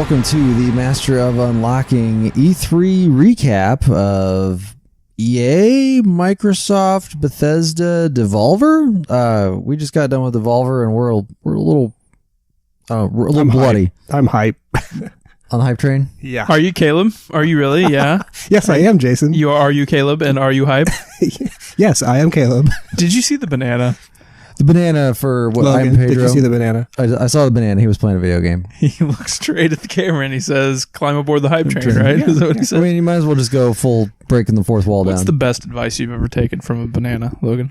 welcome to the Master of Unlocking E3 recap of EA, Microsoft, Bethesda, Devolver. We just got done with Devolver, and we're a little bloody. I'm hype. On the hype train? Yeah. Are you Caleb? Are you really? Yeah. Yes, I am, Jason. Are you Caleb, and are you hype? Yes, I am Caleb. Did you see the banana? The banana for what? Logan, I'm Pedro. did you see the banana? I saw the banana. He was playing a video game. He looks straight at the camera and he says, "Climb aboard the hype train," right? Yeah. Is that what he said? I mean, you might as well just go full breaking the fourth wall What's down. the best advice you've ever taken from a banana, Logan?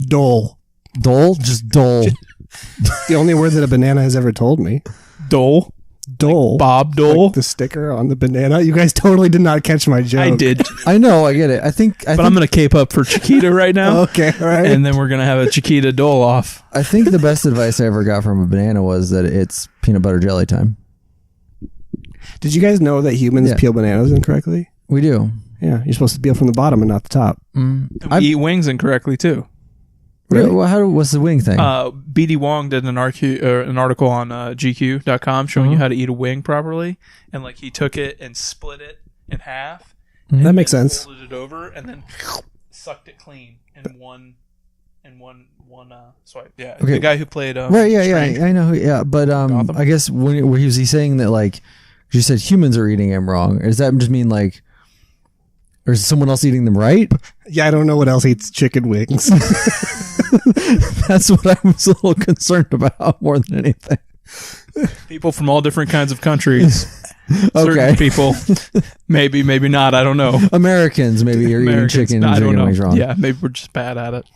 Dole. Dole? Just dole. The only word that a banana has ever told me. Dole? Dole. Like Bob Dole? Like the sticker on the banana. You guys totally did not catch my joke. I did. I know, I get it. I think I'm going to cape up for Chiquita right now. Okay, all right. And then we're going to have a Chiquita Dole off. I think the best advice I ever got from a banana was that it's peanut butter jelly time. Did you guys know that humans peel bananas incorrectly? We do. Yeah, you're supposed to peel from the bottom and not the top. We eat wings incorrectly, too. Really? What's the wing thing? BD Wong did an article on GQ.com showing you how to eat a wing properly, and like he took it and split it in half. Mm-hmm. That makes sense. Folded it over and then sucked it clean in one swipe. Yeah, okay. The guy who played right. Yeah, Strange. I know. But I guess when was he saying that like you said humans are eating him wrong? Does that just mean like? Or is someone else eating them right? Yeah, I don't know what else eats chicken wings. That's what I was a little concerned about more than anything. People from all different kinds of countries. Okay. Certain people. Maybe not. I don't know. Americans maybe are eating chicken and chicken wings wrong. Yeah, maybe we're just bad at it.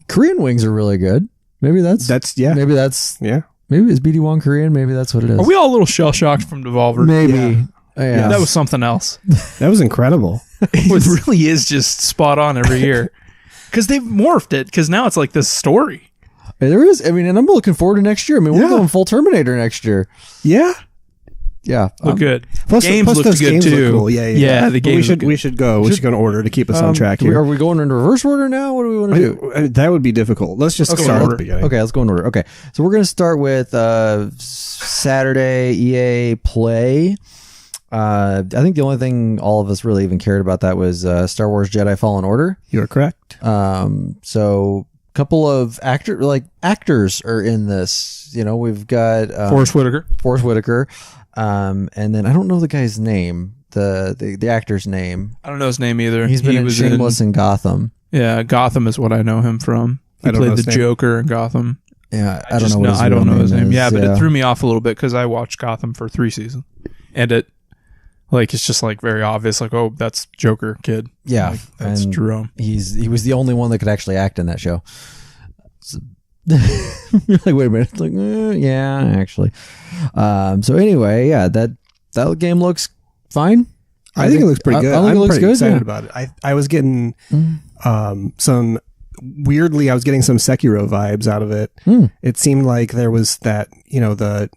Korean wings are really good. Maybe that's yeah. Maybe that's yeah. Maybe it's BD Wong Korean. Maybe that's what it is. Are we all a little shell shocked from Devolver? Maybe. Yeah, that was something else. That was incredible. It really is just spot on every year. Because they've morphed it, because now it's like this story. There is. I mean, and I'm looking forward to next year. I mean, we're going full Terminator next year. Yeah. Yeah. Look good. Plus games look those good games too. Look cool. Yeah, the games we should go in order to keep us on track here. Are we going in reverse order now? What do we want to do? That would be difficult. Let's just start at the beginning. Okay, let's go in order. Okay. So we're going to start with Saturday EA Play. I think the only thing all of us really even cared about that was Star Wars Jedi Fallen Order. You are correct. So a couple of actors are in this. You know, we've got Forrest Whitaker. And then I don't know the guy's name, the actor's name. I don't know his name either. He was Shameless in Gotham. Yeah, Gotham is what I know him from. He played the Joker in Gotham. Yeah, I don't know his name. Yeah, but it threw me off a little bit because I watched Gotham for 3 seasons, and it's just like very obvious, like, oh, that's Joker kid. Yeah, like, that's Jerome. He was the only one that could actually act in that show. So, you're like, wait a minute. It's like, yeah, actually. So anyway, yeah, that game looks fine. I think it looks pretty good. I'm pretty excited about it. I was getting some weirdly, I was getting some Sekiro vibes out of it. It seemed like there was that,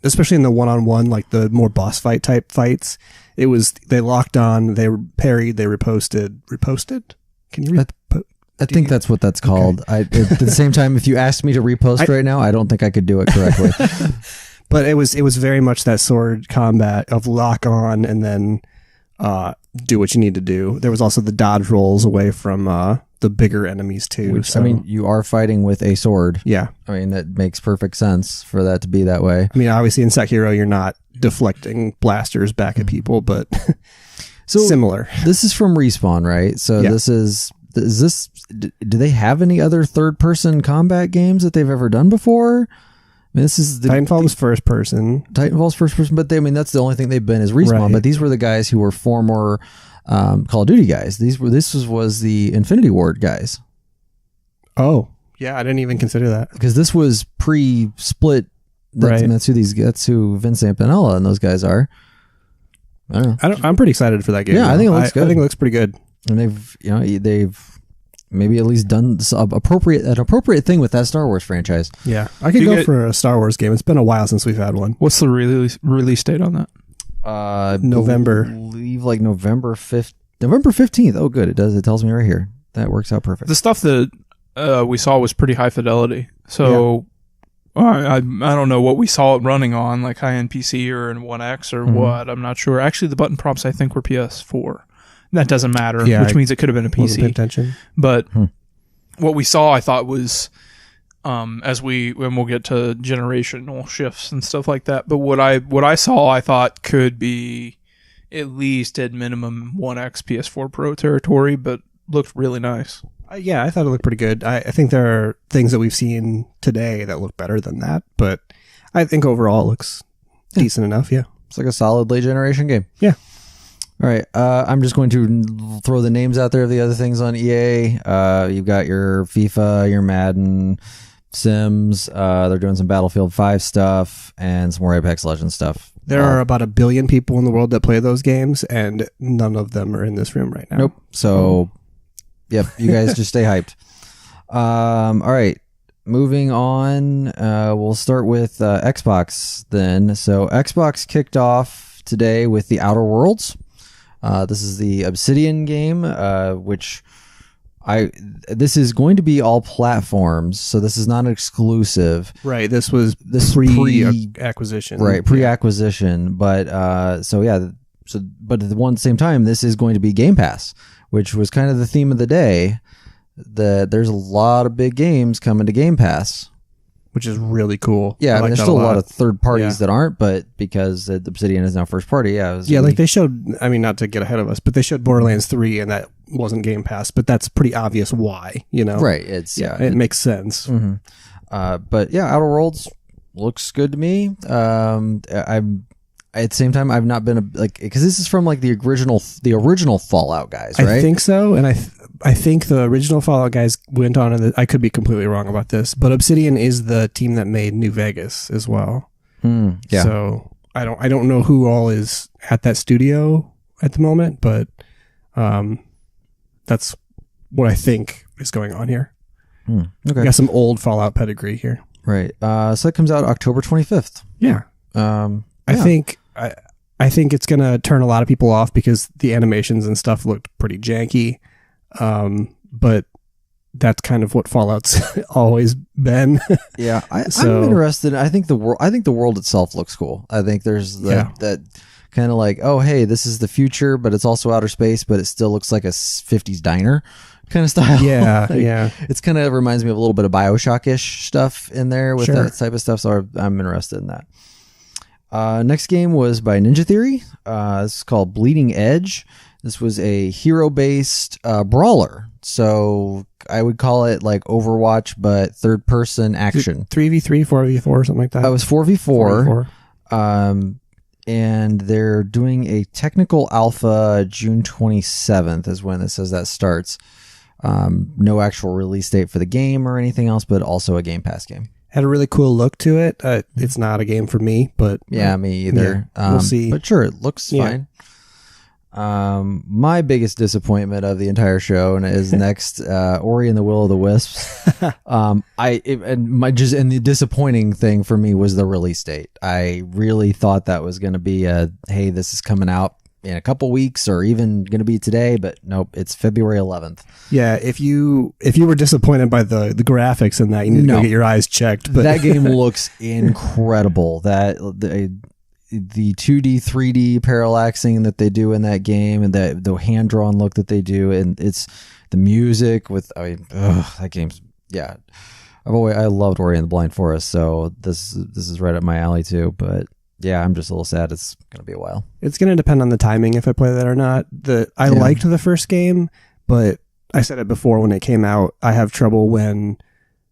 especially in the one-on-one, like the more boss fight type fights. It was, they locked on, they parried, they reposted. Can you I think that's what that's called. Okay. At the same time, if you asked me to repost right now, I don't think I could do it correctly. But it was very much that sword combat of lock on and then do what you need to do. There was also the dodge rolls away from the bigger enemies too. Which, I mean, you are fighting with a sword. Yeah. I mean, that makes perfect sense for that to be that way. I mean, obviously in Sekiro, you're not deflecting blasters back at people, but so similar. This is from Respawn, right? So do they have any other third-person combat games that they've ever done before? I mean, this is Titanfall was first person. Titanfall's first person, but that's the only thing they've been is Respawn. Right. But these were the guys who were former Call of Duty guys. This was the Infinity Ward guys. Oh, yeah, I didn't even consider that because this was pre-split. That's who Vince Zampinella and those guys are. I don't know. I'm pretty excited for that game. Yeah, I think it looks good. I think it looks pretty good. And they've maybe at least done an appropriate thing with that Star Wars franchise. Yeah, I could go for a Star Wars game. It's been a while since we've had one. What's the release date on that? November. I believe like November 15th. Oh, good. It tells me right here. That works out perfect. The stuff that we saw was pretty high fidelity. So I don't know what we saw it running on, like high-end PC or in One X or what. I'm not sure. Actually, the button prompts I think were PS4. That doesn't matter, which means it could have been a PC. Paying attention. But what we saw, I thought, was when we'll get to generational shifts and stuff like that. But what I saw, I thought could be at least at minimum 1X PS4 Pro territory, but looked really nice. Yeah, I thought it looked pretty good. I think there are things that we've seen today that look better than that, but I think overall it looks decent enough. Yeah, it's like a solid late generation game. Yeah. All right, I'm just going to throw the names out there of the other things on EA. You've got your FIFA, your Madden, Sims. They're doing some Battlefield 5 stuff and some more Apex Legends stuff. There are about 1 billion people in the world that play those games, and none of them are in this room right now. Nope. So, yep, you guys just stay hyped. All right, moving on. We'll start with Xbox then. So Xbox kicked off today with The Outer Worlds. This is the Obsidian game, which this is going to be all platforms, so this is not an exclusive. Right. This was pre-acquisition. Right, pre-acquisition. But but at the same time, this is going to be Game Pass, which was kind of the theme of the day. That there's a lot of big games coming to Game Pass, which is really cool. Yeah, I mean, there's still a lot of third parties that aren't, but because Obsidian is now first party, like they showed, I mean, not to get ahead of us, but they showed Borderlands 3 and that wasn't Game Pass, but that's pretty obvious why, Right, it makes sense. Mm-hmm. But yeah, Outer Worlds looks good to me. I'm at the same time, I've not been because this is from like the original Fallout guys, right? I think so, and I think the original Fallout guys went on, and I could be completely wrong about this, but Obsidian is the team that made New Vegas as well. Yeah. So I don't know who all is at that studio at the moment, but that's what I think is going on here. Okay. We got some old Fallout pedigree here. Right. So that comes out October 25th. Yeah. I think it's going to turn a lot of people off because the animations and stuff looked pretty janky. But that's kind of what Fallout's always been. Yeah. I'm interested. I think the world itself looks cool. I think there's that kind of like, oh, hey, this is the future, but it's also outer space, but it still looks like a 50s diner kind of style. Yeah. It's kind of reminds me of a little bit of BioShock-ish stuff in there with that type of stuff. So I'm interested in that. Next game was by Ninja Theory. This is called Bleeding Edge. This was a hero-based brawler. So I would call it like Overwatch, but third-person action. 3v3, 4v4, something like that. That was 4v4. And they're doing a technical alpha June 27th is when it says that starts. No actual release date for the game or anything else, but also a Game Pass game. Had a really cool look to it. It's not a game for me, but me either. We'll see. But sure, it looks fine. My biggest disappointment of the entire show is next Ori and the Will of the Wisps. And the disappointing thing for me was the release date. I really thought that was going to be hey, this is coming out in a couple weeks or even going to be today, but nope, it's February 11th. Yeah, if you were disappointed by the graphics in that, you need to go get your eyes checked. But that game looks incredible. That the 2D, 3D parallaxing that they do in that game, and the hand drawn look that they do, and it's the music with that game's I loved Ori and the Blind Forest, so this is right up my alley too. But yeah, I'm just a little sad it's going to be a while. It's going to depend on the timing if I play that or not. I liked the first game, but I said it before when it came out, I have trouble when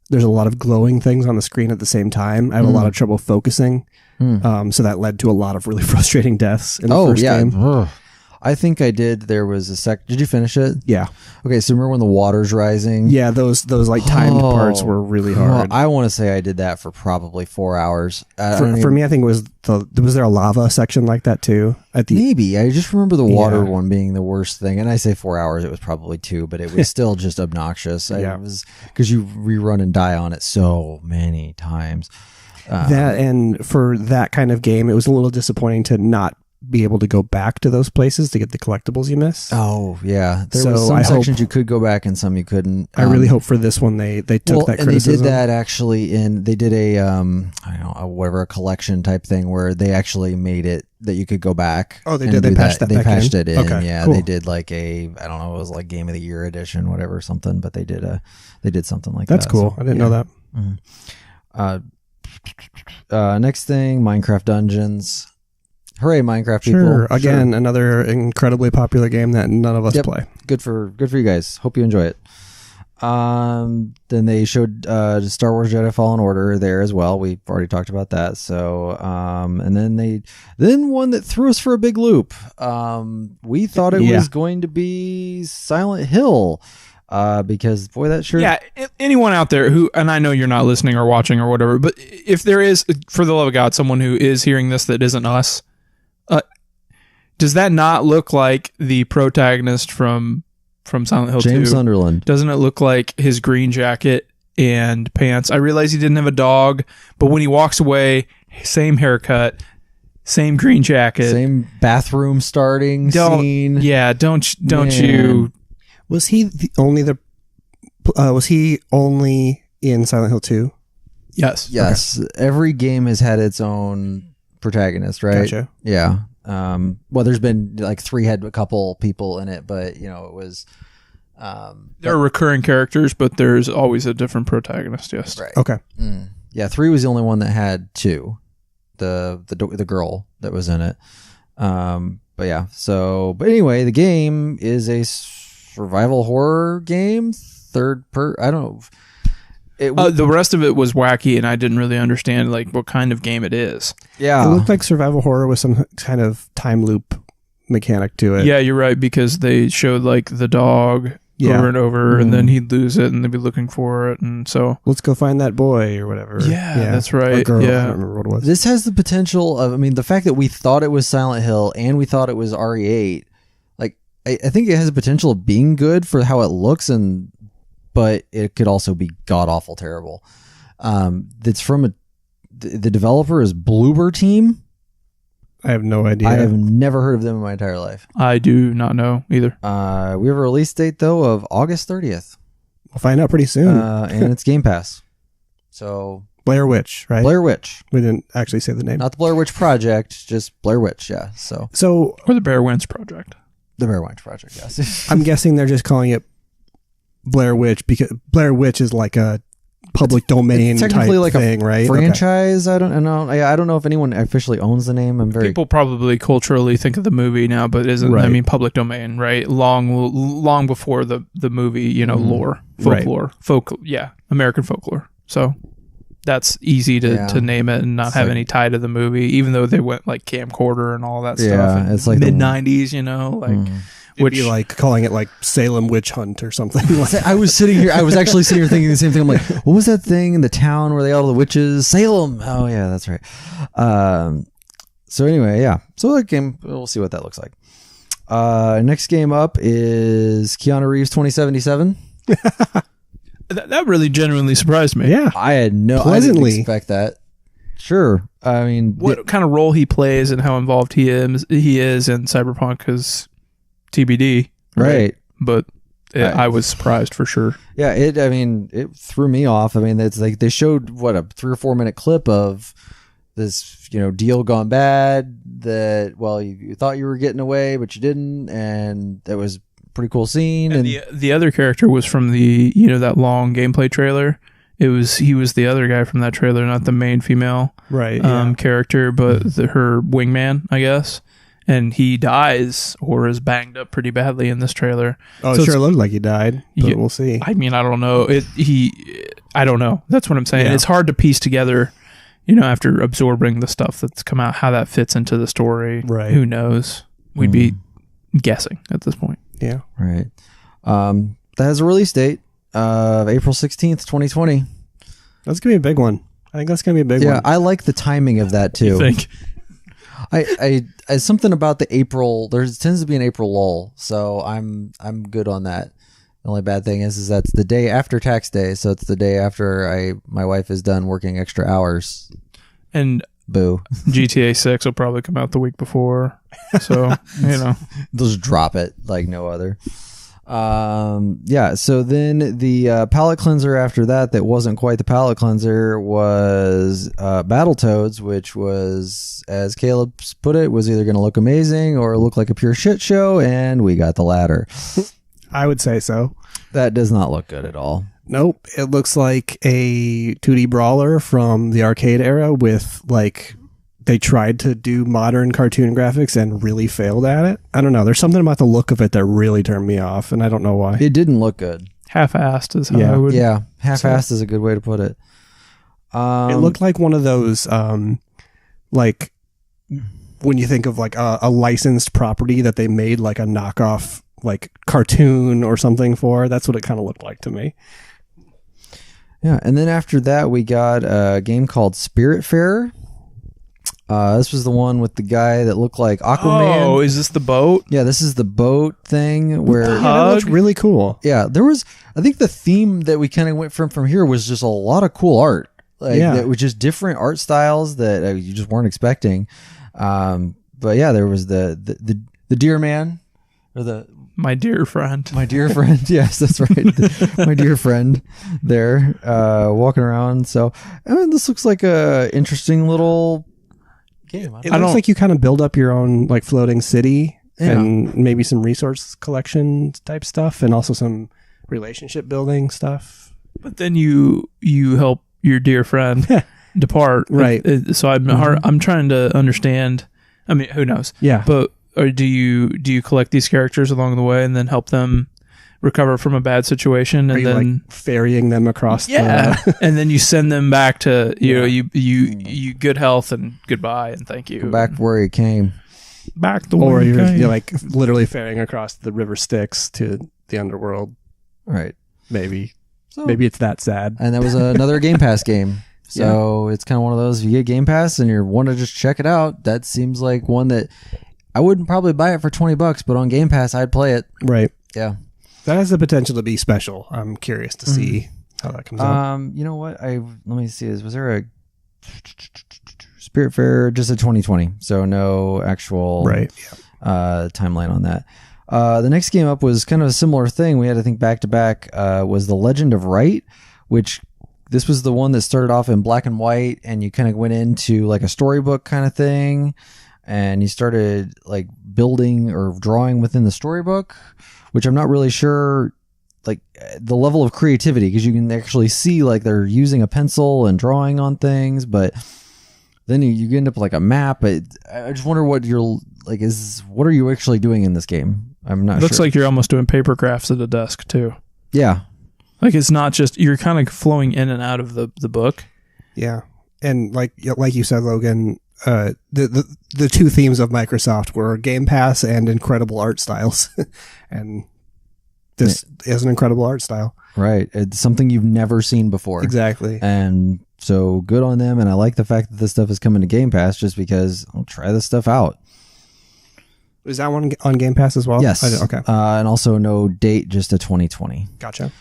there's a lot of glowing things on the screen at the same time. I have a lot of trouble focusing. So that led to a lot of really frustrating deaths in the first game. I think I did. There was did you finish it? Yeah. Okay, so remember when the water's rising? Yeah, those like timed parts were really hard. I want to say I did that for probably 4 hours. For me, I think it was was there a lava section like that too? Maybe. I just remember the water one being the worst thing. And I say 4 hours, it was probably 2, but it was still just obnoxious. It was because you rerun and die on it so many times. And for that kind of game, it was a little disappointing to not be able to go back to those places to get the collectibles you miss. Oh yeah, there So was some I sections hope- you could go back and some you couldn't. I really hope for this one they took that and they criticism. did that actually they did a I don't know, a collection type thing where they actually made it that you could go back. Oh, they and did. They do patched that They back in? patched it in. Okay, Yeah, cool. they did like I don't know, it was like Game of the Year edition, whatever, something. But they did something like That's that. cool. So, I didn't know that. Next thing, Minecraft Dungeons. Hooray, Minecraft people! Sure. Again, another incredibly popular game that none of us play. Good for you guys. Hope you enjoy it. Then they showed Star Wars Jedi Fallen Order there as well. We've already talked about that. So and then one that threw us for a big loop. We thought it was going to be Silent Hill. Because boy, that sure. Yeah, anyone out there who, and I know you're not listening or watching or whatever, but if there is, for the love of God, someone who is hearing this that isn't us, does that not look like the protagonist from Silent Hill 2? James Sunderland. Doesn't it look like his green jacket and pants? I realize he didn't have a dog, but when he walks away, same haircut, same green jacket, Same bathroom starting scene. Yeah, don't Man. you? Was he only in Silent Hill 2? Yes. Yes. Every game has had its own protagonist, right? Gotcha. Yeah. Well, there's been like a couple people in it, but it was. There are recurring characters, but there's always a different protagonist. Yes. Right. Okay. Yeah. 3 was the only one that had 2. The girl that was in it. But yeah. But anyway, the game is a survival horror game. I don't know. The rest of it was wacky, and I didn't really understand like what kind of game it is. Yeah. It looked like survival horror with some kind of time loop mechanic to it. Yeah, you're right, because they showed like the dog over and over, and then he'd lose it, and they'd be looking for it, and so let's go find that boy or whatever. Yeah, that's right. Or girl, Yeah. I don't remember what it was. This has the potential of, the fact that we thought it was Silent Hill and we thought it was RE8, like, I think it has the potential of being good for how it looks, but it could also be god awful terrible. It's from the developer is Bloober Team. I have no idea. I have never heard of them in my entire life. I do not know either. We have a release date though of August 30th. We'll find out pretty soon. And it's Game Pass. So Blair Witch, right? Blair Witch. We didn't actually say the name. Not the Blair Witch Project, just Blair Witch, yeah. So Or the Bear Witch Project. the Blair Witch Project, yes. I'm guessing they're just calling it Blair Witch because Blair Witch is like a public domain type thing, right? Franchise. Okay. I don't know. I don't know if anyone officially owns the name. People probably culturally think of the movie now, but isn't Right. public domain, right? Long before the movie, lore, folklore, American folklore. So that's easy to name it and not have any tie to the movie, even though they went like camcorder and all that stuff. Yeah, it's like mid '90s, It'd be like calling it like Salem Witch Hunt or something. I was actually sitting here thinking the same thing. I'm like, what was that thing in the town where they all the witches? Salem. Oh yeah, that's right. So anyway, yeah. So that game, we'll see what that looks like. Next game up is Keanu Reeves 2077. That really genuinely surprised me. Yeah. I didn't expect that. Sure. I mean, What kind of role he plays and how involved he is in Cyberpunk is TBD. right. But I was surprised for sure. Yeah, it threw me off. It's like they showed a 3 or 4 minute clip of this, deal gone bad that, well, you thought you were getting away, but you didn't. And that was a pretty cool scene. And the other character was from the, that long gameplay trailer. He was the other guy from that trailer, not the main female character, but her wingman, I guess. And he dies or is banged up pretty badly in this trailer. Oh, it sure looked like he died, but we'll see. I mean, I don't know. I don't know. That's what I'm saying. Yeah. It's hard to piece together, after absorbing the stuff that's come out, how that fits into the story. Right. Who knows? We'd be guessing at this point. Yeah. Right. That has a release date of April 16th, 2020. That's going to be a big one. I think that's going to be a big one. Yeah, I like the timing of that too. You think? I something about the April. There tends to be an April lull, so I'm good on that. The only bad thing is that's the day after tax day, so it's the day after my wife is done working extra hours. And Boo. GTA 6 will probably come out the week before. So, They'll just drop it like no other. So then the palate cleanser after that wasn't quite the palate cleanser was Battletoads, which was, as Caleb put it, was either going to look amazing or look like a pure shit show, and we got the latter. I would say so. That does not look good at all. Nope. It looks like a 2D brawler from the arcade era with, like, they tried to do modern cartoon graphics and really failed at it. I don't know. There's something about the look of it that really turned me off, and I don't know why. It didn't look good. half-assed is how I would. Yeah, half-assed is a good way to put it. It looked like one of those, like, when you think of, like, a licensed property that they made, like, a knockoff, like, cartoon or something for. That's what it kind of looked like to me. Yeah, and then after that, we got a game called Spiritfarer. This was the one with the guy that looked like Aquaman. Oh, is this the boat? Yeah, this is the boat thing where that looks really cool. Yeah, there was. I think the theme that we kind of went from here was just a lot of cool art. Like, that was just different art styles that you just weren't expecting. But yeah, there was the deer man or the. My dear friend. My dear friend. Yes, that's right. My dear friend there walking around. So, I mean, this looks like a interesting little game. It looks like you kind of build up your own, like, floating city and maybe some resource collection type stuff and also some relationship building stuff. But then you help your dear friend depart. Right. So I'm trying to understand. I mean, who knows? Yeah. But or do you collect these characters along the way and then help them recover from a bad situation, and then like ferrying them across? And then you send them back to you good health and goodbye and thank you. Go back where you came. Back the way or you came. you're like literally ferrying across the river Styx to the underworld. Right. Maybe it's that sad. And that was another Game Pass game. So it's kind of one of those, if you get Game Pass and you want to just check it out, that seems like one that I wouldn't probably buy it for $20, but on Game Pass, I'd play it. Right. Yeah. That has the potential to be special. I'm curious to see how that comes out. You know what? Let me see. Was there a Spiritfarer? Just a 2020. So no actual timeline on that. The next game up was kind of a similar thing. We had, I think, back-to-back was The Legend of Wright, which this was the one that started off in black and white, and you kind of went into like a storybook kind of thing, and you started like building or drawing within the storybook, which I'm not really sure like the level of creativity, because you can actually see like they're using a pencil and drawing on things, but then you end up like a map. I just wonder what you're like what are you actually doing in this game? I'm not sure. Looks like you're almost doing paper crafts at a desk too. Yeah. Like it's not just, you're kind of flowing in and out of the book. Yeah. And like you said, Logan, the two themes of Microsoft were Game Pass and incredible art styles. And this is an incredible art style. Right. It's something you've never seen before. Exactly. And so good on them. And I like the fact that this stuff is coming to Game Pass, just because I'll try this stuff out. Is that one on Game Pass as well? Yes. Okay. And also no date, just a 2020. Gotcha.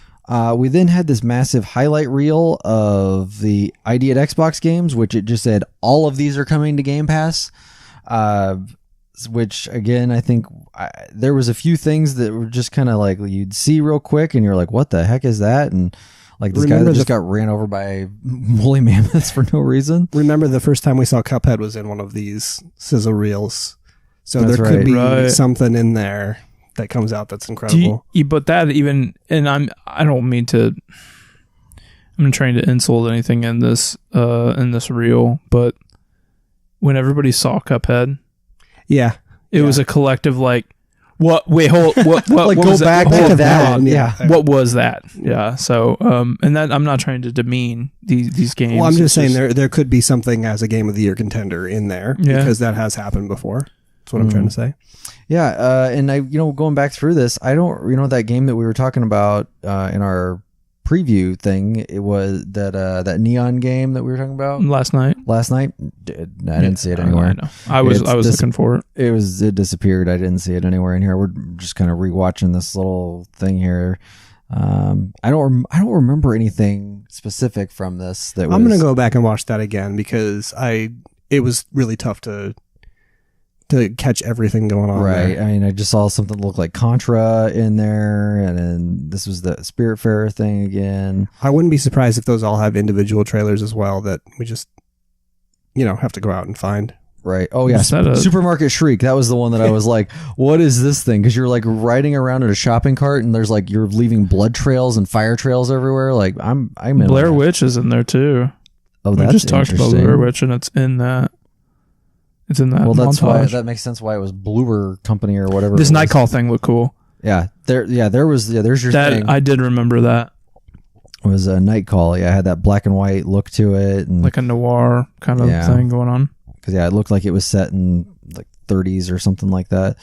We then had this massive highlight reel of the ID at Xbox games, which it just said all of these are coming to Game Pass. Which again, I think there was a few things that were just kind of like you'd see real quick, and you're like, "What the heck is that?" And like this guy that just got ran over by woolly mammoths for no reason. Remember the first time we saw Cuphead was in one of these sizzle reels, so That's there could be something in there that comes out that's incredible. But that even, and I don't mean to, I'm not trying to insult anything in this reel, but when everybody saw Cuphead, it was a collective like, what? Wait, hold. What? Like what go was back to that. Yeah. What was that? Yeah. So, and that I'm not trying to demean these games. Well, I'm just saying there could be something as a Game of the Year contender in there because that has happened before. That's what I'm trying to say. Yeah, and I, going back through this, I don't, that game that we were talking about in our preview thing, it was that neon game that we were talking about last night. I didn't see it anywhere. I know. I was looking for it. It disappeared. I didn't see it anywhere in here. We're just kind of rewatching this little thing here. I don't remember anything specific from this. I'm going to go back and watch that again because it was really tough to catch everything going on. Right. there. I mean, I just saw something that looked like Contra in there, and then this was the Spiritfarer thing again. I wouldn't be surprised if those all have individual trailers as well that we just, have to go out and find. Right. Oh, yeah. Is that a- Supermarket Shriek. That was the one that I was like, what is this thing? Because you're like riding around in a shopping cart, and there's like, you're leaving blood trails and fire trails everywhere. Like, I'm in Blair Witch is in there too. Oh, We that's just talked about interesting. Blair Witch, and it's in that. It's in that. Well, that's why montage. that makes sense why it was Bloober Company or whatever. This it was. Nightcall thing looked cool. Yeah. There's your That thing. I did remember that, It was a Nightcall. Yeah, it had that black and white look to it, and like a noir kind of Yeah. thing going on. because it looked like it was set in like 30s or something like that.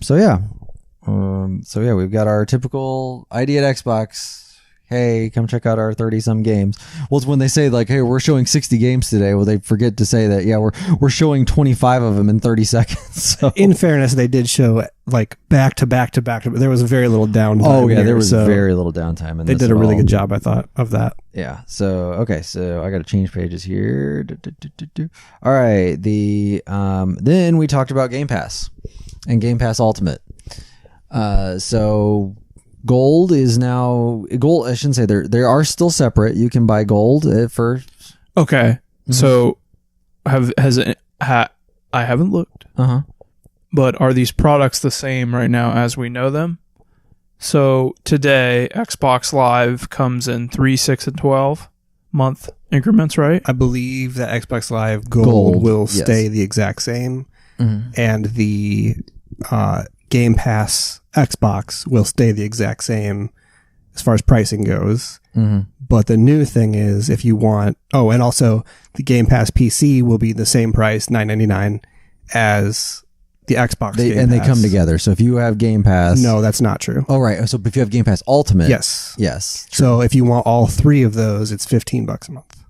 So yeah, we've got our typical ID at Xbox. Hey, come check out our 30-some games. Well, it's when they say like, hey, we're showing 60 games today. Well, they forget to say that, yeah, we're showing 25 of them in 30 seconds. So. In fairness, they did show like back to back to back. There was very little downtime. Oh yeah, here, there was so very little downtime. In They this did at a really all. good job, I thought, of that. Yeah. So okay. So I got to change pages here. All right. Then we talked about Game Pass and Game Pass Ultimate. So Gold is now Gold. I shouldn't say they are still separate. You can buy Gold at first. Okay, so I haven't looked, but are these products the same right now as we know them? So today, Xbox Live comes in 3, 6, and 12 month increments, right? I believe that Xbox Live Gold, Gold, will yes. stay the exact same, and the Game Pass Xbox will stay the exact same as far as pricing goes. But the new thing is if you want... Oh, and also the Game Pass PC will be the same price, $9.99, as the Xbox Game Pass. They come together. So if you have Game Pass... No, that's not true. Oh, right. So if you have Game Pass Ultimate... Yes. Yes. So if you want all three of those, it's $15 a month.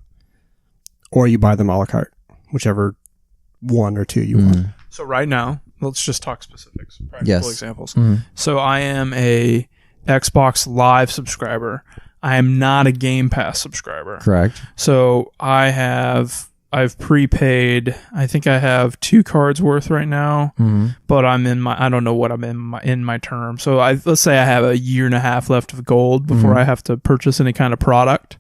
Or you buy them a la carte, whichever one or two you want. So right now, let's just talk specifics, practical Yes. examples. So I am a Xbox Live subscriber. I am not a Game Pass subscriber. Correct. So I've prepaid. I think I have 2 cards worth right now, but I don't know what I'm in my term. So let's say I have a year and a half left of gold before I have to purchase any kind of product.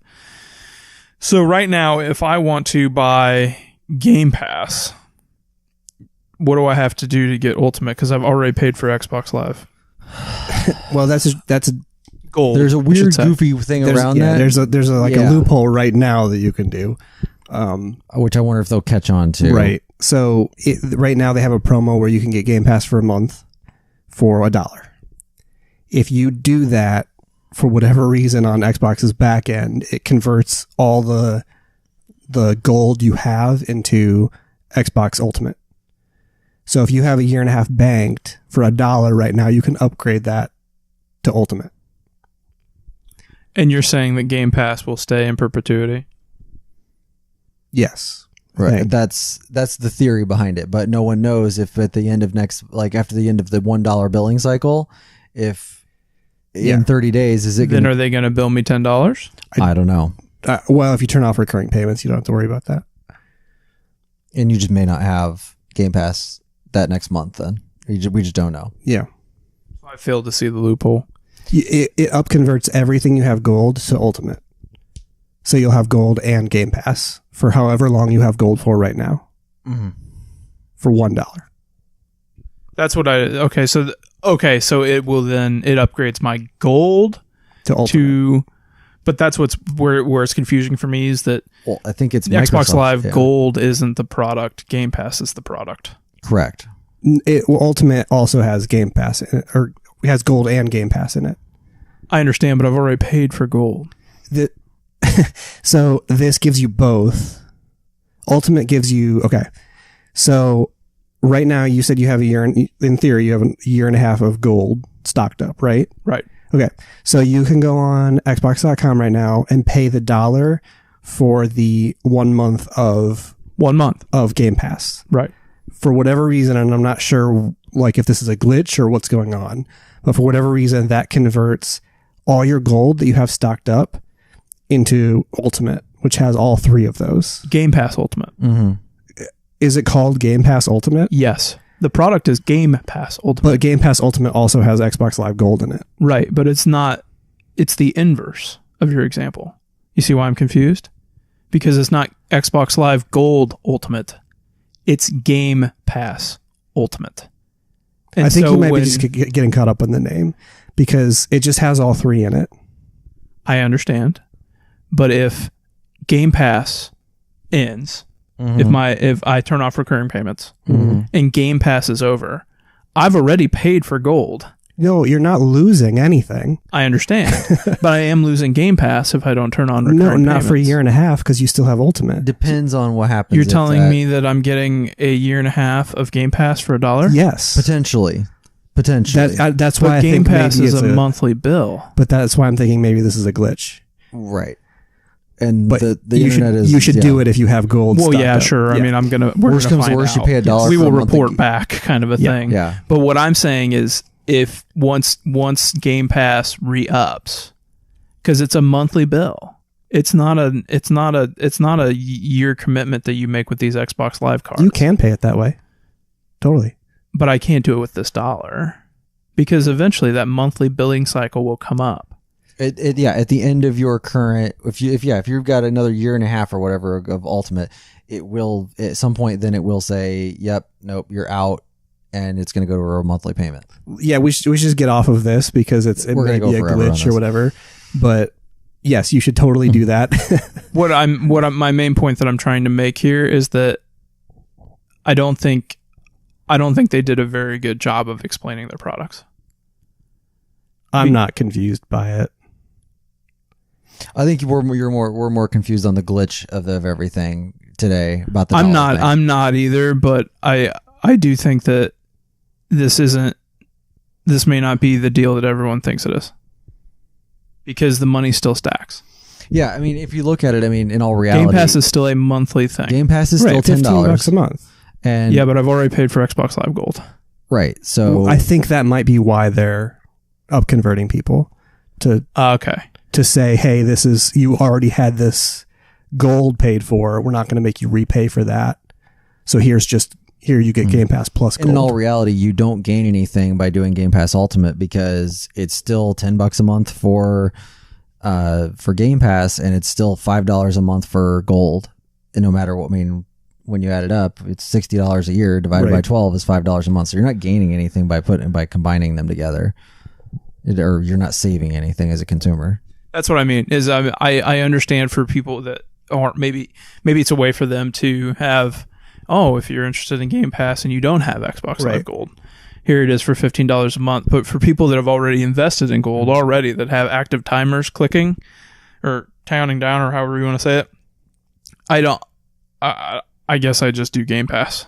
So right now, if I want to buy Game Pass, what do I have to do to get Ultimate? Because I've already paid for Xbox Live. Well, that's Gold. There's a I should weird, say. goofy thing around that. There's a loophole right now that you can do. Which I wonder if they'll catch on to. Right. So right now they have a promo where you can get Game Pass for a month for $1. If you do that for whatever reason on Xbox's back end, it converts all the gold you have into Xbox Ultimate. So if you have a year and a half banked for $1 right now, you can upgrade that to Ultimate. And you're saying that Game Pass will stay in perpetuity? Yes. Right. Right. That's the theory behind it, but no one knows if at the end of after the end of the $1 billing cycle, if in 30 days is it Then going are they going to bill me $10? I don't know. Well, if you turn off recurring payments, you don't have to worry about that. And you just may not have Game Pass that next month then. We just don't know. Yeah. I failed to see the loophole. It upconverts everything you have gold to Ultimate. So you'll have gold and Game Pass for however long you have gold for right now. For $1. That's what okay, so it will then it upgrades my gold To Ultimate. but that's where it's confusing for me is that Well, I think it's the Xbox Microsoft, Live yeah. Gold isn't the product, Game Pass is the product. Correct. Ultimate also has Game Pass in it, or has gold and Game Pass in it. I understand, but I've already paid for gold. So this gives you both. Ultimate gives you, okay. So right now you said you have in theory, you have a year and a half of gold stocked up, right? Right. Okay. So you can go on Xbox.com right now and pay the $1 for the 1 month of 1 month. of Game Pass. Right. For whatever reason, and I'm not sure like if this is a glitch or what's going on, but for whatever reason, that converts all your gold that you have stocked up into Ultimate, which has all 3 of those. Game Pass Ultimate. Is it called Game Pass Ultimate? Yes. The product is Game Pass Ultimate. But Game Pass Ultimate also has Xbox Live Gold in it. Right, but it's not, it's the inverse of your example. You see why I'm confused? Because it's not Xbox Live Gold Ultimate. It's Game Pass Ultimate. And I think you might be just getting caught up in the name because it just has all three in it. I understand. But if Game Pass ends, if I turn off recurring payments and Game Pass is over, I've already paid for gold. No, you're not losing anything. I understand, but I am losing Game Pass if I don't turn on recurring payments. No, not payments. for a year and a half because you still have Ultimate. Depends on what happens. You're telling me that I'm getting a year and a half of Game Pass for $1? Yes. Potentially. That's why I Game think Pass maybe is it's a monthly bill. But that's why I'm thinking maybe this is a glitch. Right. And But the you internet should, is... you should do it if you have gold. Well, stocked yeah, up. sure. Yeah. I mean, we're Worst going to comes find to worst, out. you pay $1 We for will a monthly- report back, kind of a thing. Yeah. But what I'm saying is, if once Game Pass re-ups, because it's a monthly bill, it's not a year commitment that you make with these Xbox Live cards. You can pay it that way. Totally. But I can't do it with this $1 because eventually that monthly billing cycle will come up. At the end of your current, if you've got another year and a half or whatever of Ultimate, it will at some point then it will say, yep, nope, you're out, and it's going to go to a monthly payment. Yeah, we should just get off of this because it may be a glitch or whatever. But yes, you should totally do that. My main point that I'm trying to make here is that I don't think they did a very good job of explaining their products. I'm not confused by it. I think we're more confused on the glitch of everything today about the. I'm not either, but I do think that this may not be the deal that everyone thinks it is, because the money still stacks. Yeah, I mean, if you look at it, I mean, in all reality, Game Pass is still a monthly thing. Game Pass is still $15 a month. And yeah, but I've already paid for Xbox Live Gold. Right. So I think that might be why they're up converting people to say, hey, this is, you already had this gold paid for. We're not going to make you repay for that. So here you get Game Pass plus gold. And in all reality, you don't gain anything by doing Game Pass Ultimate because it's still $10 a month for Game Pass, and it's still $5 a month for gold. And no matter what, I mean, when you add it up, it's $60 a year divided by 12 is $5 a month. So you're not gaining anything by combining them together, or you're not saving anything as a consumer. That's what I mean. Is I understand for people that aren't, maybe it's a way for them to have, if you're interested in Game Pass and you don't have Xbox Live Gold, here it is for $15 a month. But for people that have already invested in gold already, that have active timers clicking or counting down or however you want to say it, I guess I just do Game Pass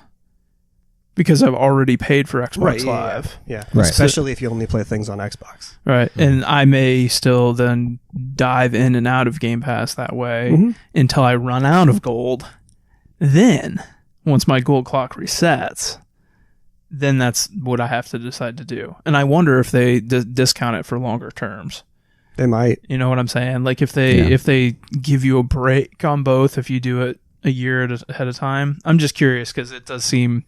because I've already paid for Xbox Live. Yeah. Right. Especially if you only play things on Xbox. Right. And I may still then dive in and out of Game Pass that way until I run out of gold. Then, once my gold clock resets, then that's what I have to decide to do. And I wonder if they discount it for longer terms. They might. You know what I'm saying? Like if they give you a break on both, if you do it a year ahead of time. I'm just curious because it does seem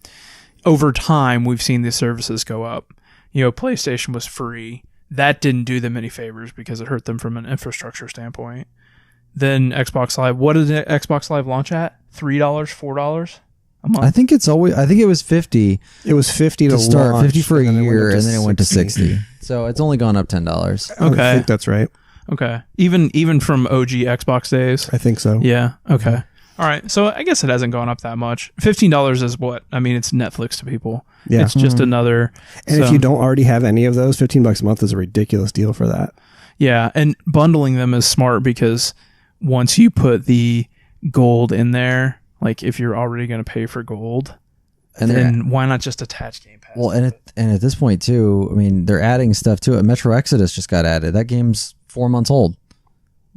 over time we've seen these services go up. PlayStation was free. That didn't do them any favors because it hurt them from an infrastructure standpoint. Then Xbox Live, what did Xbox Live launch at? $3, $4 a month? I think it was 50. It was 50 to start, launch, 50 for a year, and then it went to 60. 60. So it's only gone up $10. Okay. I think that's right. Okay. Even from OG Xbox days? I think so. Yeah. Okay. All right. So I guess it hasn't gone up that much. $15 is what? I mean, it's Netflix to people. Yeah. It's just another. And if you don't already have any of those, $15 a month is a ridiculous deal for that. Yeah. And bundling them is smart because once you put the gold in there, like if you're already going to pay for gold, and then why not just attach Game Pass? Well, and at this point too, I mean, they're adding stuff to it. Metro Exodus just got added. That game's 4 months old.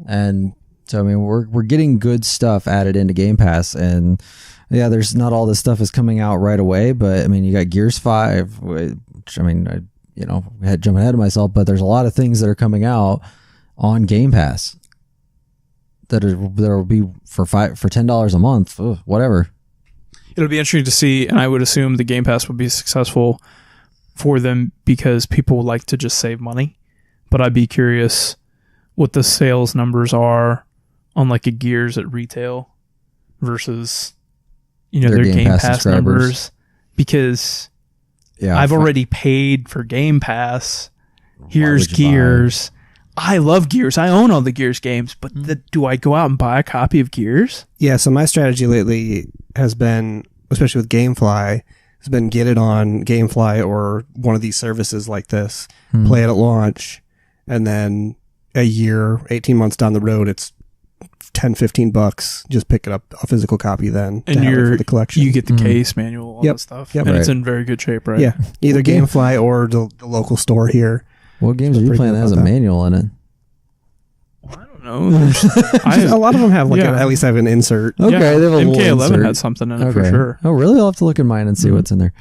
And so, I mean, we're getting good stuff added into Game Pass, and yeah, there's not all this stuff is coming out right away, but I mean, you got Gears 5, which I mean, I had jumping ahead of myself, but there's a lot of things that are coming out on Game Pass that will be for $10 a month, whatever. it'll be interesting to see, and I would assume the Game Pass would be successful for them because people like to just save money. But I'd be curious what the sales numbers are on like a Gears at retail versus their Game Pass numbers, because I've already paid for Game Pass. Here's Gears. I love Gears. I own all the Gears games, but do I go out and buy a copy of Gears? Yeah, so my strategy lately has been, especially with GameFly, has been get it on GameFly or one of these services like this, play it at launch, and then a year, 18 months down the road, it's $10-15. Just pick it up, a physical copy then. And for the collection. You get the case manual, all that stuff. Yep. And it's in very good shape, right? Yeah. Either GameFly or the local store here. What games are you playing that has a manual in it? I don't know. A lot of them have at least have an insert. Okay, they have a little MK11 insert. had something in it for sure. Oh, really? I'll have to look in mine and see what's in there.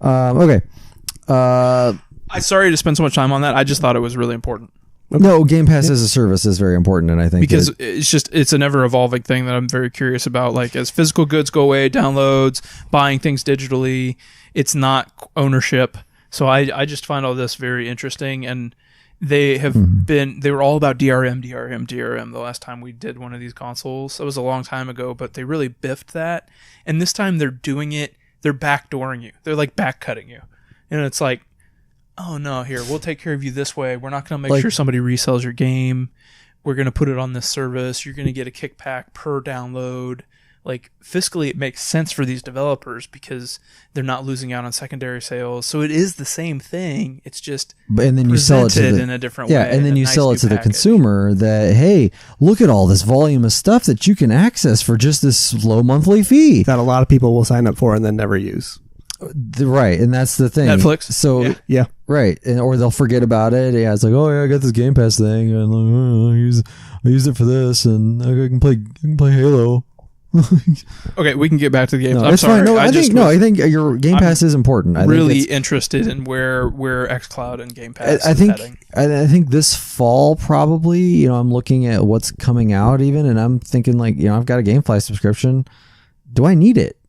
Okay. I'm sorry to spend so much time on that. I just thought it was really important. No, Game Pass as a service is very important, and I think because it's an ever evolving thing that I'm very curious about. Like as physical goods go away, downloads, buying things digitally, it's not ownership. So I just find all this very interesting, and they have they were all about DRM the last time we did one of these consoles. That was a long time ago, but they really biffed that. And this time they're doing it, they're backdooring you. They're like backcutting you. And it's like, oh no, here, we'll take care of you this way. We're not going to make sure somebody resells your game. We're going to put it on this service. You're going to get a kickback per download. Like fiscally, it makes sense for these developers because they're not losing out on secondary sales. So it is the same thing. It's just and then you sell it in a different way. Yeah, and then you sell it to the consumer that, hey, look at all this volume of stuff that you can access for just this low monthly fee. That a lot of people will sign up for and then never use. Right, and that's the thing. Netflix. So yeah. Right, or they'll forget about it. Yeah, it's like, oh yeah, I got this Game Pass thing, and I use it for this, and I can play Halo. Okay, we can get back to the games. No, I'm sorry. Fine. No, I think your Game Pass is important. I'm really interested in where xCloud and Game Pass is heading. I think this fall probably. I'm looking at what's coming out even, and I'm thinking like, I've got a GameFly subscription. Do I need it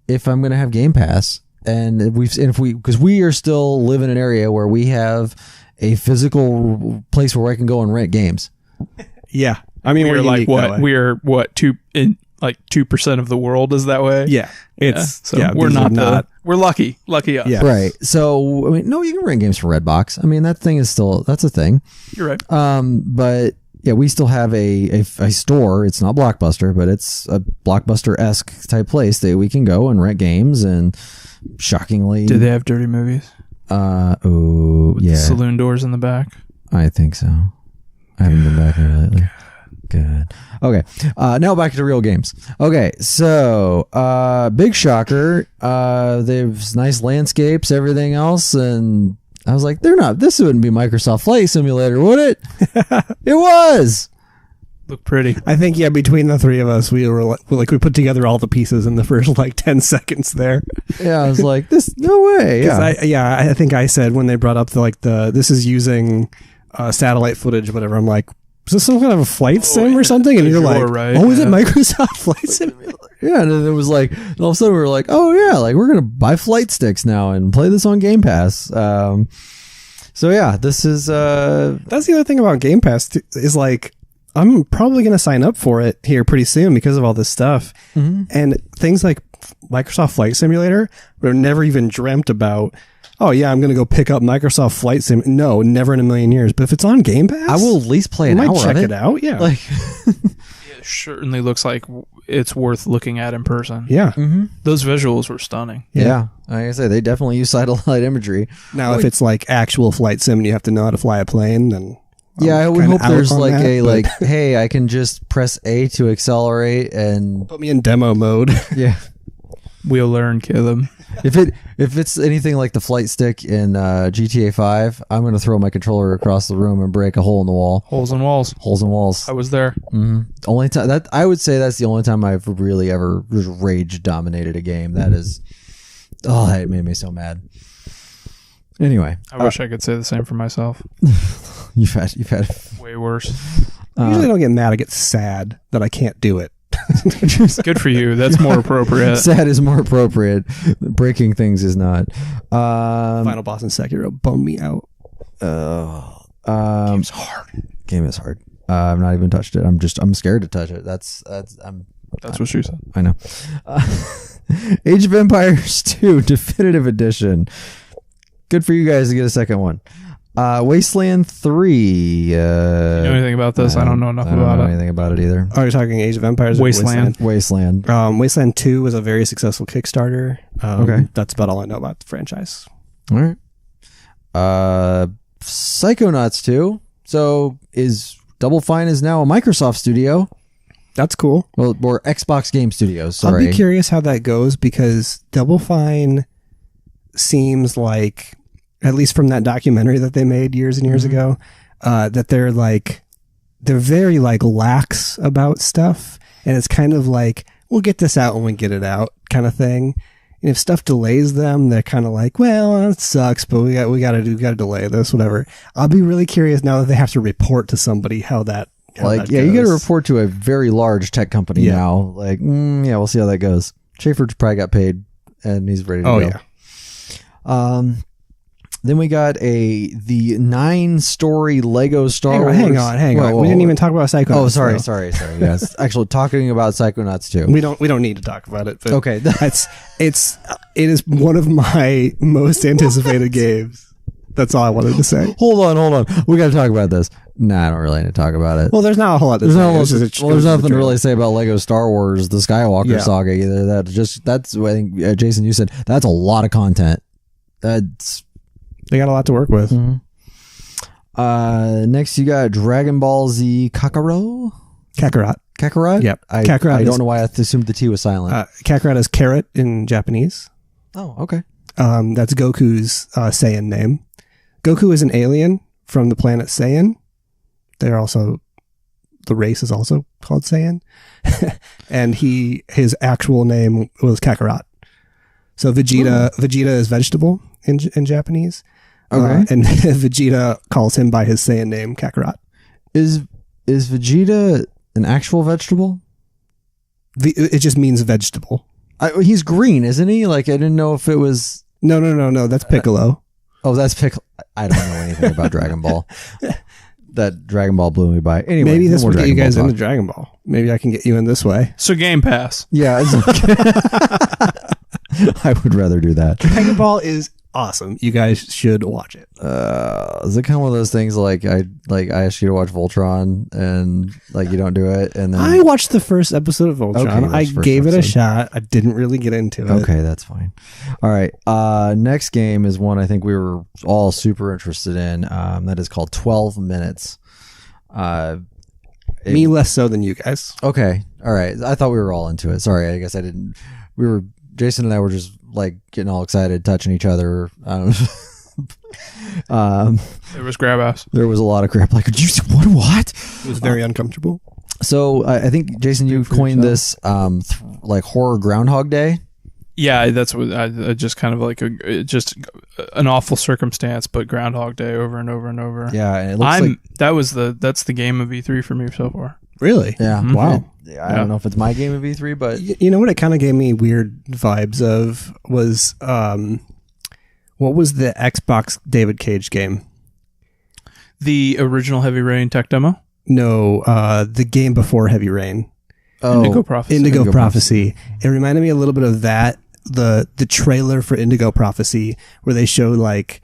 if I'm going to have Game Pass? And because we are still live in an area where we have a physical place where I can go and rent games. Yeah, I mean we're like what? We're what 2% of the world is that way. Yeah, we're not. We're lucky us. Yeah. Right. So I mean, no, you can rent games from Redbox. I mean, that's a thing. You're right. But yeah, we still have a store. It's not Blockbuster, but it's a Blockbuster-esque type place that we can go and rent games. And shockingly, do they have dirty movies? With the saloon doors in the back. I think so. I haven't been back there lately. Good. Okay. Now back to real games. Okay. So, big shocker. There's nice landscapes, everything else. And I was like, this wouldn't be Microsoft Flight Simulator, would it? It was. Looked pretty. I think, between the three of us, we were we put together all the pieces in the first 10 seconds there. Yeah. I was like, no way. Yeah. I think I said when they brought up this is using satellite footage, whatever. I'm like, is this some kind of a flight sim or something? And you're like, right. Oh, is it Microsoft Flight Simulator? Yeah, and then it was like, all of a sudden we were like, oh yeah, we're going to buy flight sticks now and play this on Game Pass. So yeah, this is... That's the other thing about Game Pass is I'm probably going to sign up for it here pretty soon because of all this stuff. Mm-hmm. And things like Microsoft Flight Simulator were never even dreamt about... Oh yeah, I'm gonna go pick up Microsoft Flight Sim. No, never in a million years. But if it's on Game Pass, I will at least play an hour check of it out. Yeah, it certainly looks like it's worth looking at in person. Yeah, those visuals were stunning. Yeah, like I say, they definitely use satellite imagery. Now, if it's actual flight sim and you have to know how to fly a plane, then I would hope there's hey, I can just press A to accelerate and put me in demo mode. Yeah, we'll learn, Caleb. If it's anything like the flight stick in GTA 5, I'm going to throw my controller across the room and break a hole in the wall. Holes in walls. I was there. Mm-hmm. Only time that I would say that's the only time I've really ever rage dominated a game. That is, it made me so mad. Anyway, I wish I could say the same for myself. You've had way worse. I usually don't get mad. I get sad that I can't do it. Good for you. That's more appropriate. Sad is more appropriate. Breaking things is not. Final boss in Sekiro bummed me out. Game's hard. Game is hard. I've not even touched it. I'm scared to touch it. That's what she said. I know. Age of Empires 2 Definitive Edition. Good for you guys to get a second one. Wasteland 3. You know anything about this? I don't know enough about it. I don't know anything about it either. Are you talking Age of Empires? Or Wasteland. Wasteland. Wasteland 2 was a very successful Kickstarter. Okay. That's about all I know about the franchise. All right. Psychonauts 2. So Double Fine is now a Microsoft studio. That's cool. Well, or Xbox Game Studios. Sorry. I'll be curious how that goes because Double Fine seems like, at least from that documentary that they made years and years ago, that they're very like lax about stuff, and it's kind of like, we'll get this out when we get it out kind of thing. And if stuff delays them, they're kind of like, well, it sucks, but we got to delay this, whatever. I'll be really curious now that they have to report to somebody how that goes. You got to report to a very large tech company now. Like, we'll see how that goes. Schaefer's probably got paid, and he's ready to go. Yeah. Then we got the 9-story Lego Star Wars. Hang on. We didn't even talk about Psychonauts. Oh, sorry. Yes, actually, talking about Psychonauts too. We don't need to talk about it. But okay, it is one of my most anticipated games. That's all I wanted to say. Hold on. We got to talk about this. Nah, I don't really need to talk about it. Well, there's not a whole lot. There's nothing to really say about Lego Star Wars: The Skywalker Saga either. That's I think Jason, you said that's a lot of content. They got a lot to work with. Mm-hmm. Next, you got Dragon Ball Z Kakarot? Kakarot? Yep. Kakarot I don't know why I assumed the T was silent. Kakarot is carrot in Japanese. Oh, okay. That's Goku's Saiyan name. Goku is an alien from the planet Saiyan. The race is also called Saiyan. And his actual name was Kakarot. So Vegeta is vegetable in Japanese. Okay. And Vegeta calls him by his Saiyan name, Kakarot. Is Vegeta an actual vegetable? It just means vegetable. He's green, isn't he? Like, I didn't know if it was... No. That's Piccolo. That's Piccolo. I don't know anything about Dragon Ball. That Dragon Ball blew me by. Anyway, maybe this will get you guys into Dragon Ball. Maybe I can get you in this way. So Game Pass. Yeah. I would rather do that. Dragon Ball is awesome. You guys should watch it. Is it kind of one of those things like I asked you to watch Voltron and like you don't do it, and then I watched the first episode of Voltron. Okay, I gave it a shot. I didn't really get into it. Okay, that's fine. All right. Next game is one I think we were all super interested in. That is called 12 Minutes. Me less so than you guys. Okay. All right. I thought we were all into it. Sorry. I guess I didn't. Jason and I were just like getting all excited, touching each other. I don't know. There was grab ass. There was a lot of crap. Like, did you see what? It was very uncomfortable. So I think Jason, you coined this like horror Groundhog Day. Yeah, that's what I just kind of like just an awful circumstance, but Groundhog Day over and over and over. Yeah, and it looks that's the game of E3 for me so far. Really? Yeah. Mm-hmm. Wow. I don't know if it's my game of E3, but you know what it kind of gave me weird vibes of was what was the Xbox David Cage game? The original Heavy Rain tech demo? No, the game before Heavy Rain. Oh, Indigo Prophecy. Indigo Prophecy. It reminded me a little bit of that. The trailer for Indigo Prophecy, where they show like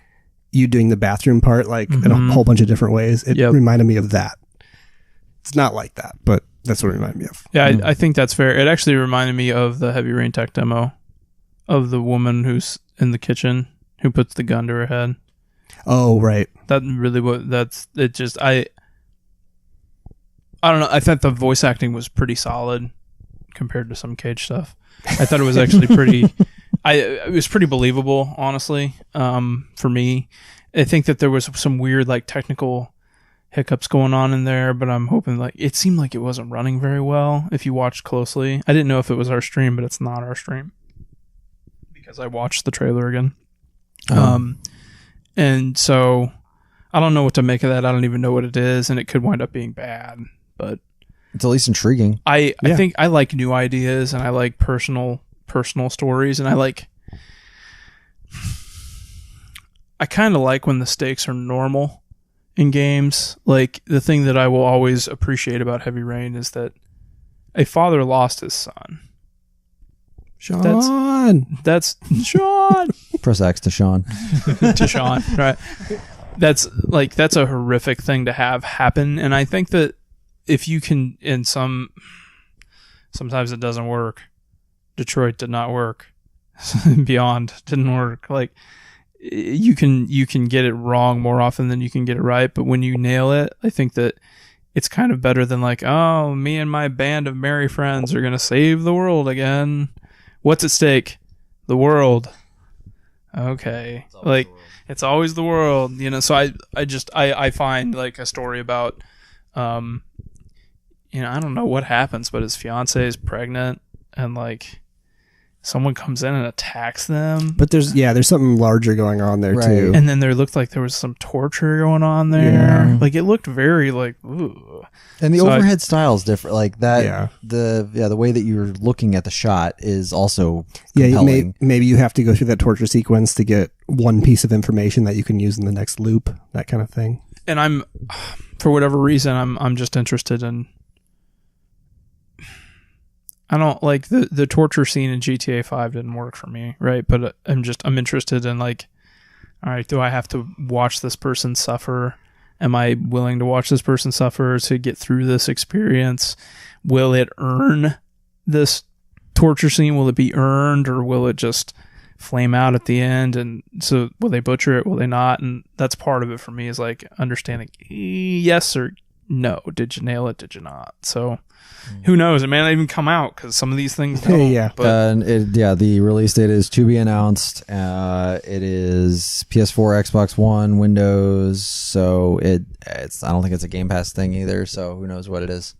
you doing the bathroom part, like in a whole bunch of different ways. It reminded me of that. It's not like that, but that's what it reminded me of. Yeah, I think that's fair. It actually reminded me of the Heavy Rain tech demo of the woman who's in the kitchen who puts the gun to her head. Oh, right. That really I don't know. I thought the voice acting was pretty solid compared to some Cage stuff. I thought it was actually pretty. It was pretty believable, honestly. For me, I think that there was some weird like technical hiccups going on in there, but I'm hoping like it seemed like it wasn't running very well. If you watched closely, I didn't know if it was our stream, but it's not our stream because I watched the trailer again. And so I don't know what to make of that. I don't even know what it is, and it could wind up being bad. But It's at least intriguing. I think I like new ideas, and I like personal stories, and I kind of like when the stakes are normal in games. Like, the thing that I will always appreciate about Heavy Rain is that a father lost his son. Sean. That's Sean. Press X to Sean. To Sean, right? That's a horrific thing to have happen, and I think that if you can, sometimes it doesn't work. Detroit did not work. Beyond didn't work. Like, you can get it wrong more often than you can get it right, but when you nail it, I think that it's kind of better than like, oh, me and my band of merry friends are gonna save the world again. What's at stake? The world. Okay. Like, it's always the world, you know. So I find like a story about, you know, I don't know what happens, but his fiance is pregnant, and like someone comes in and attacks them. But there's something larger going on there too. And then there looked like there was some torture going on there. Yeah. Like, it looked very like, ooh. And the overhead style is different. Like that, Yeah. the way that you're looking at the shot is also Yeah, compelling. maybe you have to go through that torture sequence to get one piece of information that you can use in the next loop, that kind of thing. And I'm, for whatever reason, I'm just interested in. I don't like the torture scene in GTA 5 didn't work for me, right? But I'm interested in, like, all right, do I have to watch this person suffer? Am I willing to watch this person suffer to get through this experience? Will it earn this torture scene? Will it be earned, or will it just flame out at the end? And so will they butcher it? Will they not? And that's part of it for me, is like understanding yes or no. Did you nail it? Did you not? So who knows? It may not even come out, because some of these things don't. Yeah. But The release date is to be announced. It is PS4, Xbox One, Windows. So it's I don't think it's a Game Pass thing either. So who knows what it is?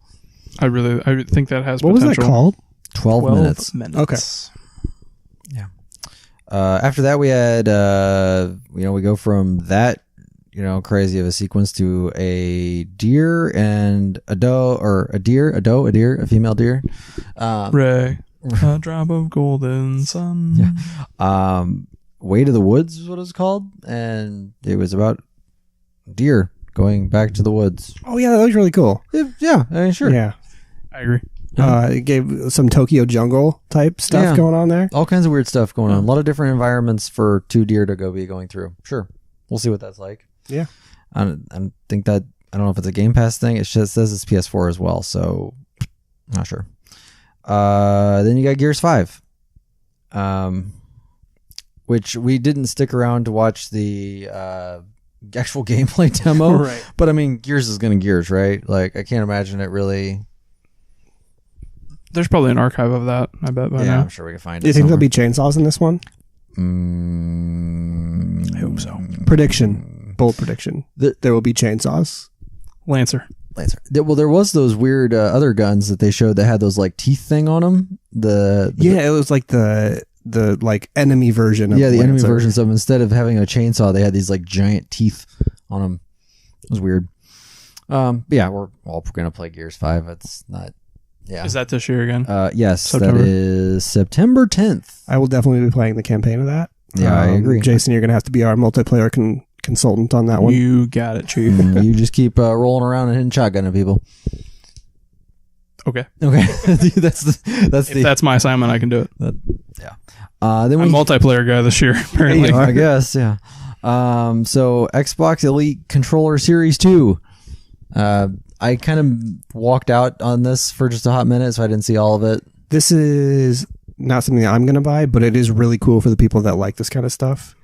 I think that has What potential. was that called? 12 minutes. Okay. Yeah. After that, we had we go from that crazy of a sequence to a deer and a doe, or a deer, a female deer. Ray, a drop of golden sun. Yeah. Way to the Woods is what it was called, and it was about deer going back to the woods. Oh yeah, that was really cool. Yeah, I mean, sure. Yeah. I agree. It gave some Tokyo Jungle type stuff going on there. All kinds of weird stuff going on. A lot of different environments for two deer to be going through. Sure. We'll see what that's like. Yeah. I think that, I don't know if it's a Game Pass thing. It just says it's PS4 as well, so not sure. Then you got Gears 5, which we didn't stick around to watch the actual gameplay demo. Right. But I mean, Gears is going to Gears, right? Like, I can't imagine it really. There's probably an archive of that, I bet, by now. I'm sure we can find it. Do you think somewhere. there'll be chainsaws in this one? I hope so. Prediction. Bold prediction. There will be chainsaws. Lancer. Well, there was those weird other guns that they showed that had those like teeth thing on them. It was like the like enemy version of the enemy Lancer. version. So instead of having a chainsaw, they had these like giant teeth on them. It was weird. But yeah, we're all gonna play Gears 5. It's not. Yeah. Is that this year again? Yes, September? that is September 10th. I will definitely be playing the campaign of that. Yeah, I agree. Jason, you're going to have to be our multiplayer consultant on that one. You got it, Chief. You just keep rolling around and hitting shotgun at people. Okay. That's If that's my assignment, I can do it. Then I'm a multiplayer guy this year, apparently. I guess, yeah. So Xbox Elite Controller Series 2. I kind of walked out on this for just a hot minute, so I didn't see all of it. This is not something that I'm going to buy, but it is really cool for the people that like this kind of stuff.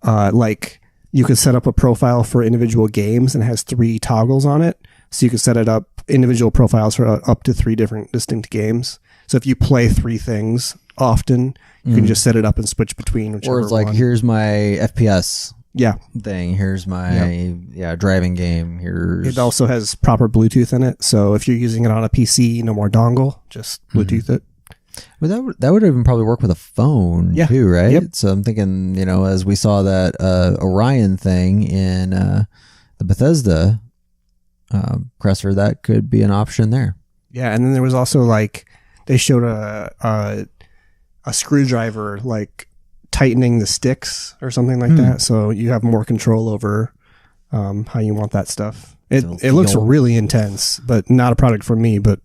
Like, you could set up a profile for individual games, and it has 3 toggles on it. So you could set it up individual profiles for up to 3 different distinct games. So if you play 3 things often, you can just set it up and switch between whichever Or it's like, one. here's my FPS Yeah. thing. Here's my driving game. It also has proper Bluetooth in it. So if you're using it on a PC, no more dongle, just Bluetooth it. Well, that would even probably work with a phone too, right? Yep. So I'm thinking, as we saw that Orion thing in the Bethesda Cressor, that could be an option there. Yeah, and then there was also like they showed a screwdriver like tightening the sticks or something like that, so you have more control over how you want that stuff. It looks really intense, but not a product for me. But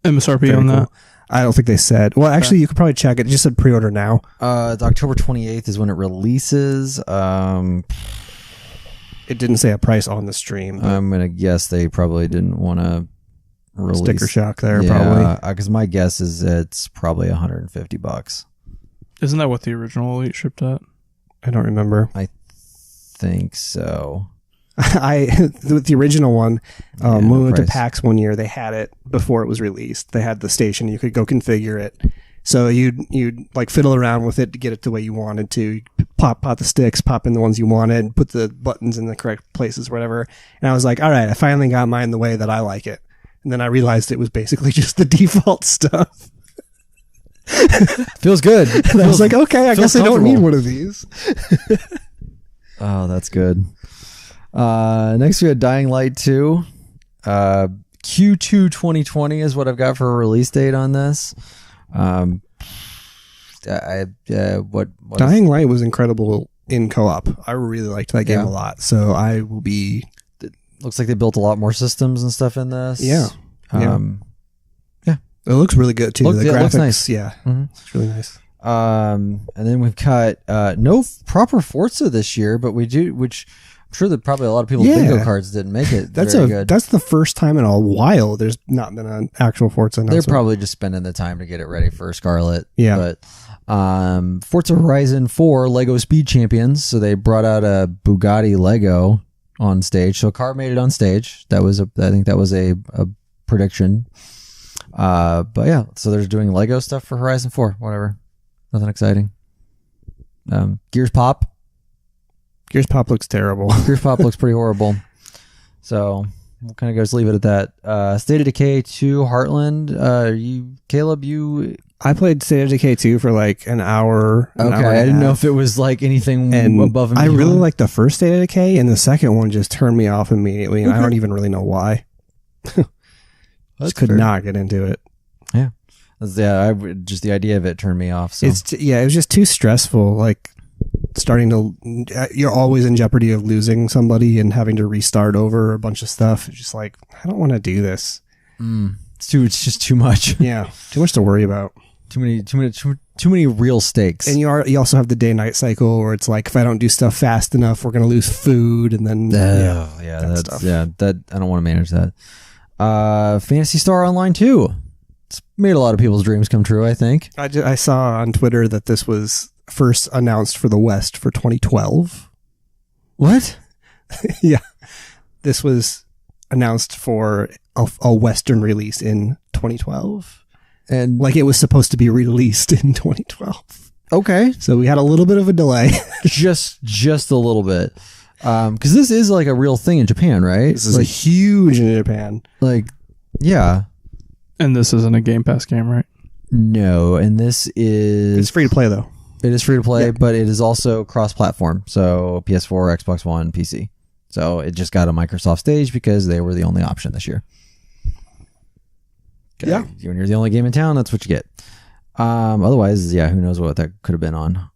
MSRP on that? I don't think they said. Well, actually, you could probably check it. It just said pre-order now. It's October 28th is when it releases. It didn't say a price on the stream. I'm gonna guess they probably didn't want to release sticker shock there. Probably because my guess is it's probably $150. Isn't that what the original Elite shipped at? I don't remember. I think so. With the original one, when we went to price. PAX one year, they had it before it was released. They had the station. You could go configure it. So you'd like fiddle around with it to get it the way you wanted to. Pop the sticks, pop in the ones you wanted, put the buttons in the correct places, whatever. And I was like, all right, I finally got mine the way that I like it. And then I realized it was basically just the default stuff. Feels good. And I was like, okay, I guess I don't need one of these. Oh, that's good. Next we had Dying Light 2. Q2 2020 is what I've got for a release date on this. Dying Light was incredible in co-op. I really liked that game a lot. So I will be. Looks like they built a lot more systems and stuff in this. Yeah. Yeah. It looks really good too. The graphics, looks nice. Yeah, it's really nice. And then we've got no proper Forza this year, but we do, which I'm sure that probably a lot of people's bingo cards didn't make it. That's good. That's the first time in a while there's not been an actual Forza announcement. They're probably just spending the time to get it ready for Scarlet. Yeah. But Forza Horizon 4 Lego Speed Champions. So they brought out a Bugatti Lego on stage. So a car made it on stage. I think that was a prediction. But yeah, so they're doing Lego stuff for Horizon 4. Whatever. Nothing exciting. Gears Pop looks terrible. Gears Pop looks pretty horrible. So we'll kind of just leave it at that. State of Decay 2 Heartland. Caleb, I played State of Decay 2 for like an hour. Okay, I didn't know if it was like anything above and beyond. I really liked the first State of Decay, and the second one just turned me off immediately, and I don't even really know why. Just could not get into it. Yeah. Just the idea of it turned me off. So. It was just too stressful. Like you're always in jeopardy of losing somebody and having to restart over a bunch of stuff. It's just like, I don't want to do this. It's just too much. Yeah, too much to worry about. Too many real stakes. And you also have the day-night cycle where it's like, if I don't do stuff fast enough, we're going to lose food, and then that I don't want to manage that. Phantasy Star Online 2. It's made a lot of people's dreams come true, I think. I saw on Twitter that this was first announced for the West for 2012. What? Yeah. This was announced for a Western release in 2012. And like it was supposed to be released in 2012. Okay. So we had a little bit of a delay. just a little bit. Because this is like a real thing in Japan, right? This is like huge in Japan. Like, yeah. And this isn't a Game Pass game, right? No, and this is... It's free to play, though. It is free to play, but it is also cross-platform. So PS4, Xbox One, PC. So it just got a Microsoft stage because they were the only option this year. Yeah. When you're the only game in town, that's what you get. Otherwise, who knows what that could have been on.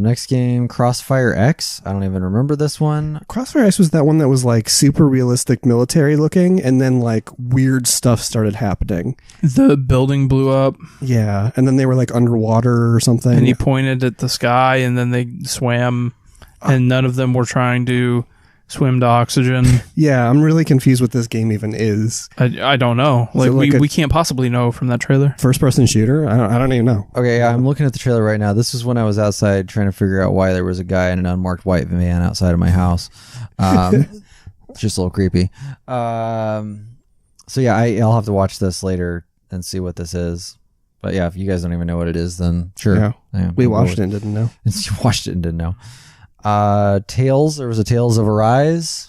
Next game, Crossfire X. I don't even remember this one. Crossfire X was that one that was like super realistic military looking, and then like weird stuff started happening. The building blew up. Yeah, and then they were like underwater or something. And he pointed at the sky, and then they swam, and none of them were trying to swim to oxygen. Yeah, I'm really confused what this game even is. I don't know. Like we can't possibly know from that trailer. First person shooter? I don't even know. Okay, I'm looking at the trailer right now. This was when I was outside trying to figure out why there was a guy in an unmarked white van outside of my house. Just a little creepy. So yeah, I'll have to watch this later and see what this is. But yeah, if you guys don't even know what it is, then sure. Yeah, we watched it and didn't know. You watched it and didn't know. Tales. There was a Tales of Arise.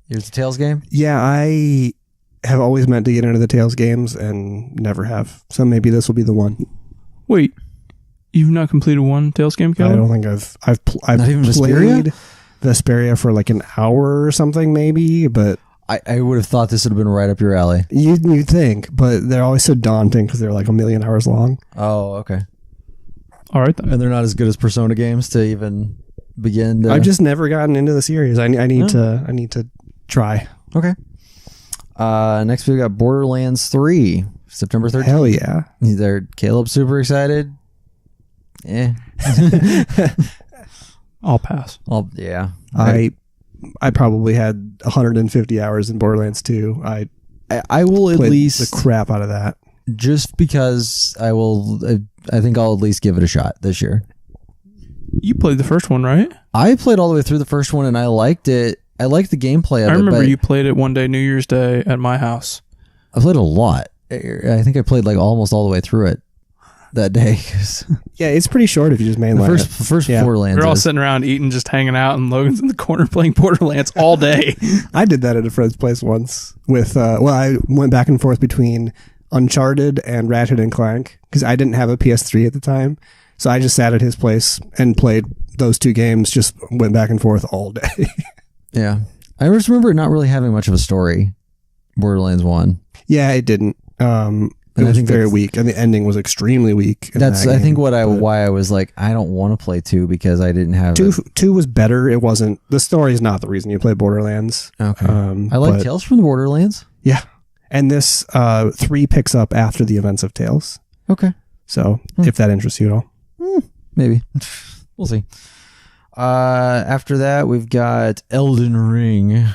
Here's the Tales game. Yeah, I have always meant to get into the Tales games and never have. So maybe this will be the one. Wait, you've not completed one Tales game, Kelly? I don't think I've Not even played Vesperia for like an hour or something, maybe. But I would have thought this would have been right up your alley. You'd think, but they're always so daunting because they're like a million hours long. Oh, okay. All right, then. And they're not as good as Persona games to even begin. I've just never gotten into the series. I need to try. Okay. Next we got Borderlands 3, September 13th. Hell yeah! Either Caleb's super excited. I'll pass. Yeah. I probably had 150 hours in Borderlands 2. I will at least the crap out of that. Just because I think I'll at least give it a shot this year. You played the first one, right? I played all the way through the first one and I liked it. I liked the gameplay of it. I remember you played it one day, New Year's Day, at my house. I played a lot. I think I played like almost all the way through it that day. Yeah, it's pretty short if you just mainline the first Borderlands. We're all sitting around eating, just hanging out, and Logan's in the corner playing Borderlands all day. I did that at a friend's place once with, I went back and forth between Uncharted and Ratchet and Clank because I didn't have a PS3 at the time. So I just sat at his place and played those two games, just went back and forth all day. Yeah. I just remember it not really having much of a story, Borderlands 1. Yeah, it didn't. It was very weak, and the ending was extremely weak. That's I think why I was like, I don't want to play 2 because I didn't have two was better. It wasn't, the story is not the reason you play Borderlands. Okay. I like Tales from the Borderlands. Yeah. And this 3 picks up after the events of Tales. Okay. So if that interests you at all. Maybe. We'll see. After that, we've got Elden Ring,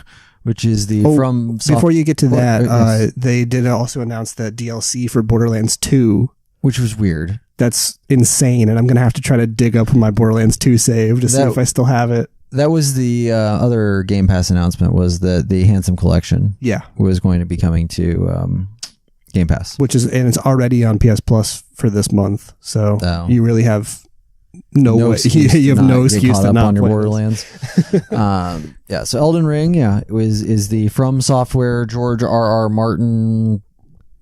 which is before you get to that, they did also announce that DLC for Borderlands 2, which was weird. That's insane, and I'm gonna have to try to dig up my Borderlands 2 save to see if I still have it. That was the other Game Pass announcement, was that the Handsome Collection was going to be coming to Game Pass, and it's already on PS Plus for this month, so you really have no excuse you have no excuse to not on your play Borderlands. So Elden Ring, is the From Software George R.R. Martin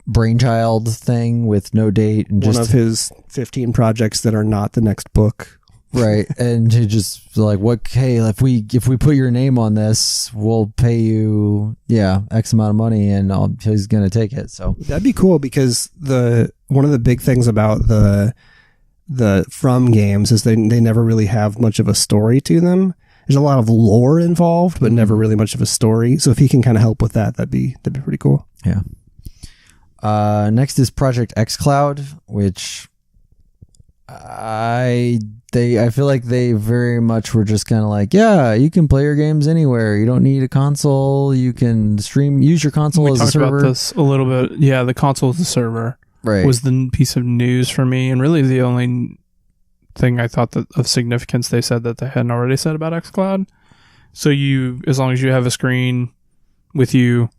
brainchild thing with no date and one of his 15 projects that are not the next book. Right. And to just like, if we put your name on this, we'll pay you X amount of money, and he's gonna take it. So that'd be cool, because one of the big things about the From games is they never really have much of a story to them. There's a lot of lore involved, but never really much of a story. So if he can kind of help with that, that'd be pretty cool. Yeah. Next is Project xCloud, which I feel like they very much were just kind of like, you can play your games anywhere. You don't need a console. You can use your console as a server. We talked about this a little bit. Yeah, the console as a server. Right. Was the piece of news for me, and really the only thing I thought that of significance they said that they hadn't already said about xCloud. So as long as you have a screen with you,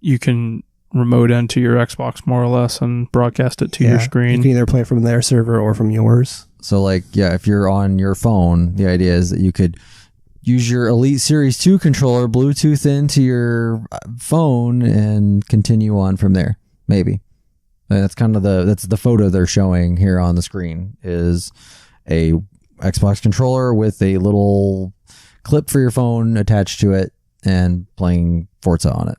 you can remote into your Xbox more or less and broadcast it to your screen. You can either play from their server or from yours. So if you're on your phone, the idea is that you could use your Elite Series 2 controller, Bluetooth into your phone, and continue on from there. Maybe. And that's kind of that's the photo they're showing here on the screen, is a Xbox controller with a little clip for your phone attached to it and playing Forza on it.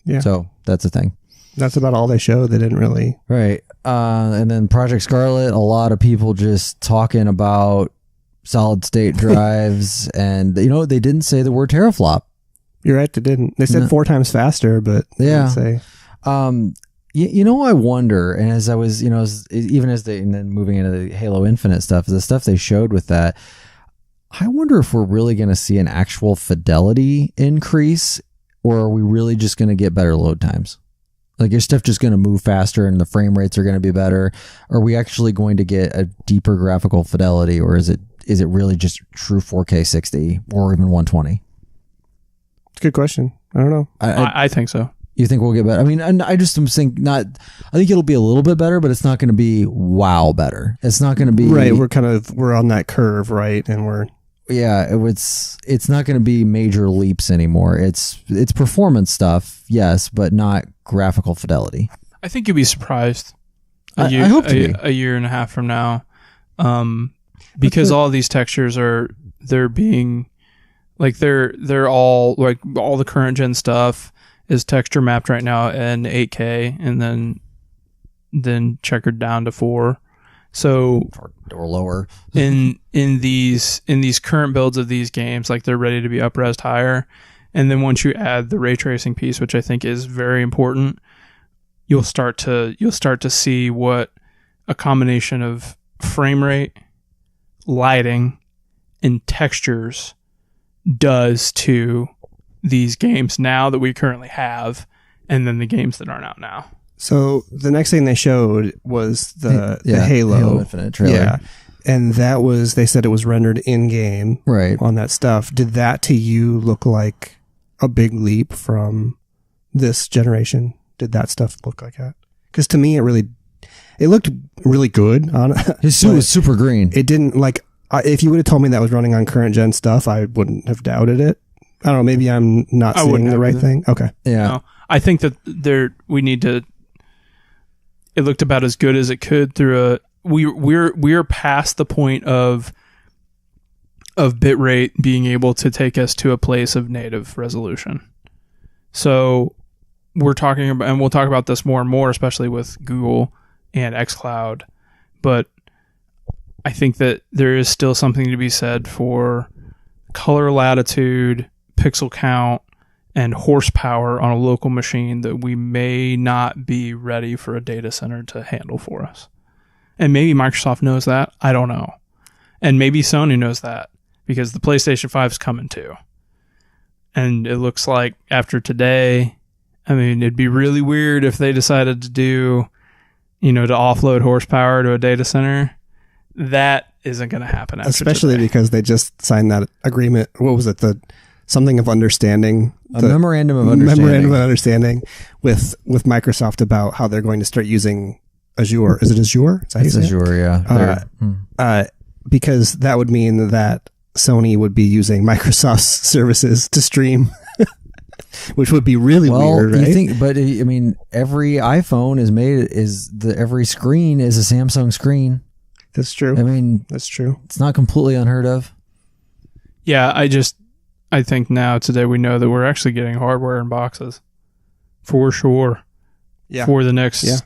Yeah. So that's the thing. That's about all they showed. They didn't really. Right. And then Project Scarlet, a lot of people just talking about solid state drives, and they didn't say the word teraflop. You're right. They didn't. They said 4 times faster, but they didn't say. I wonder, and as I was, and then moving into the Halo Infinite stuff, the stuff they showed with that, I wonder if we're really going to see an actual fidelity increase, or are we really just going to get better load times? Like, is stuff just going to move faster and the frame rates are going to be better? Are we actually going to get a deeper graphical fidelity, or is it really just true 4K 60 or even 120? It's a good question. I don't know. I think so. You think we'll get better? I mean, and I just am saying I think it'll be a little bit better, but it's not going to be wow better. It's not going to be right. We're on that curve, right? And it's not going to be major leaps anymore. It's performance stuff, yes, but not graphical fidelity. I think you'd be surprised. I hope to be. A year and a half from now, because all these textures they're being like they're all like all the current gen stuff. is texture mapped right now in 8K and then checkered down to 4. So or lower. in these current builds of these games, like they're ready to be up-resed higher. And then once you add the ray tracing piece, which I think is very important, you'll start to see what a combination of frame rate, lighting, and textures does to these games now that we currently have, and then the games that aren't out now. So the next thing they showed was the Halo Infinite trailer. Yeah. And that was, they said it was rendered in game Right. on that stuff. Did that to you look like a big leap from this generation? Did that stuff look like that? Because to me, it looked really good. His suit was super green. It didn't if you would have told me that was running on current gen stuff, I wouldn't have doubted it. I don't know. Maybe I'm not seeing the right thing. Okay. Yeah. No, I think that we need to. It looked about as good as it could through we're past the point of bitrate being able to take us to a place of native resolution. So we're talking about, and we'll talk about this more and more, especially with Google and xCloud. But I think that there is still something to be said for color latitude, pixel count, and horsepower on a local machine that we may not be ready for a data center to handle for us. And maybe Microsoft knows that. I don't know. And maybe Sony knows that because the PlayStation 5 is coming too. And it looks like after today, I mean, it'd be really weird if they decided to to offload horsepower to a data center. That isn't going to happen after Especially today. because they just signed that agreement. What was it? Something of understanding. A memorandum of understanding. Memorandum of understanding with Microsoft about how they're going to start using Azure. Is it Azure? Is that It's Azure, yeah. Because that would mean that Sony would be using Microsoft's services to stream, which would be really weird, right? You think, but I mean, every iPhone every screen is a Samsung screen. That's true. I mean, that's true. It's not completely unheard of. Yeah, I think now today we know that we're actually getting hardware in boxes for sure. Yeah. For the next 8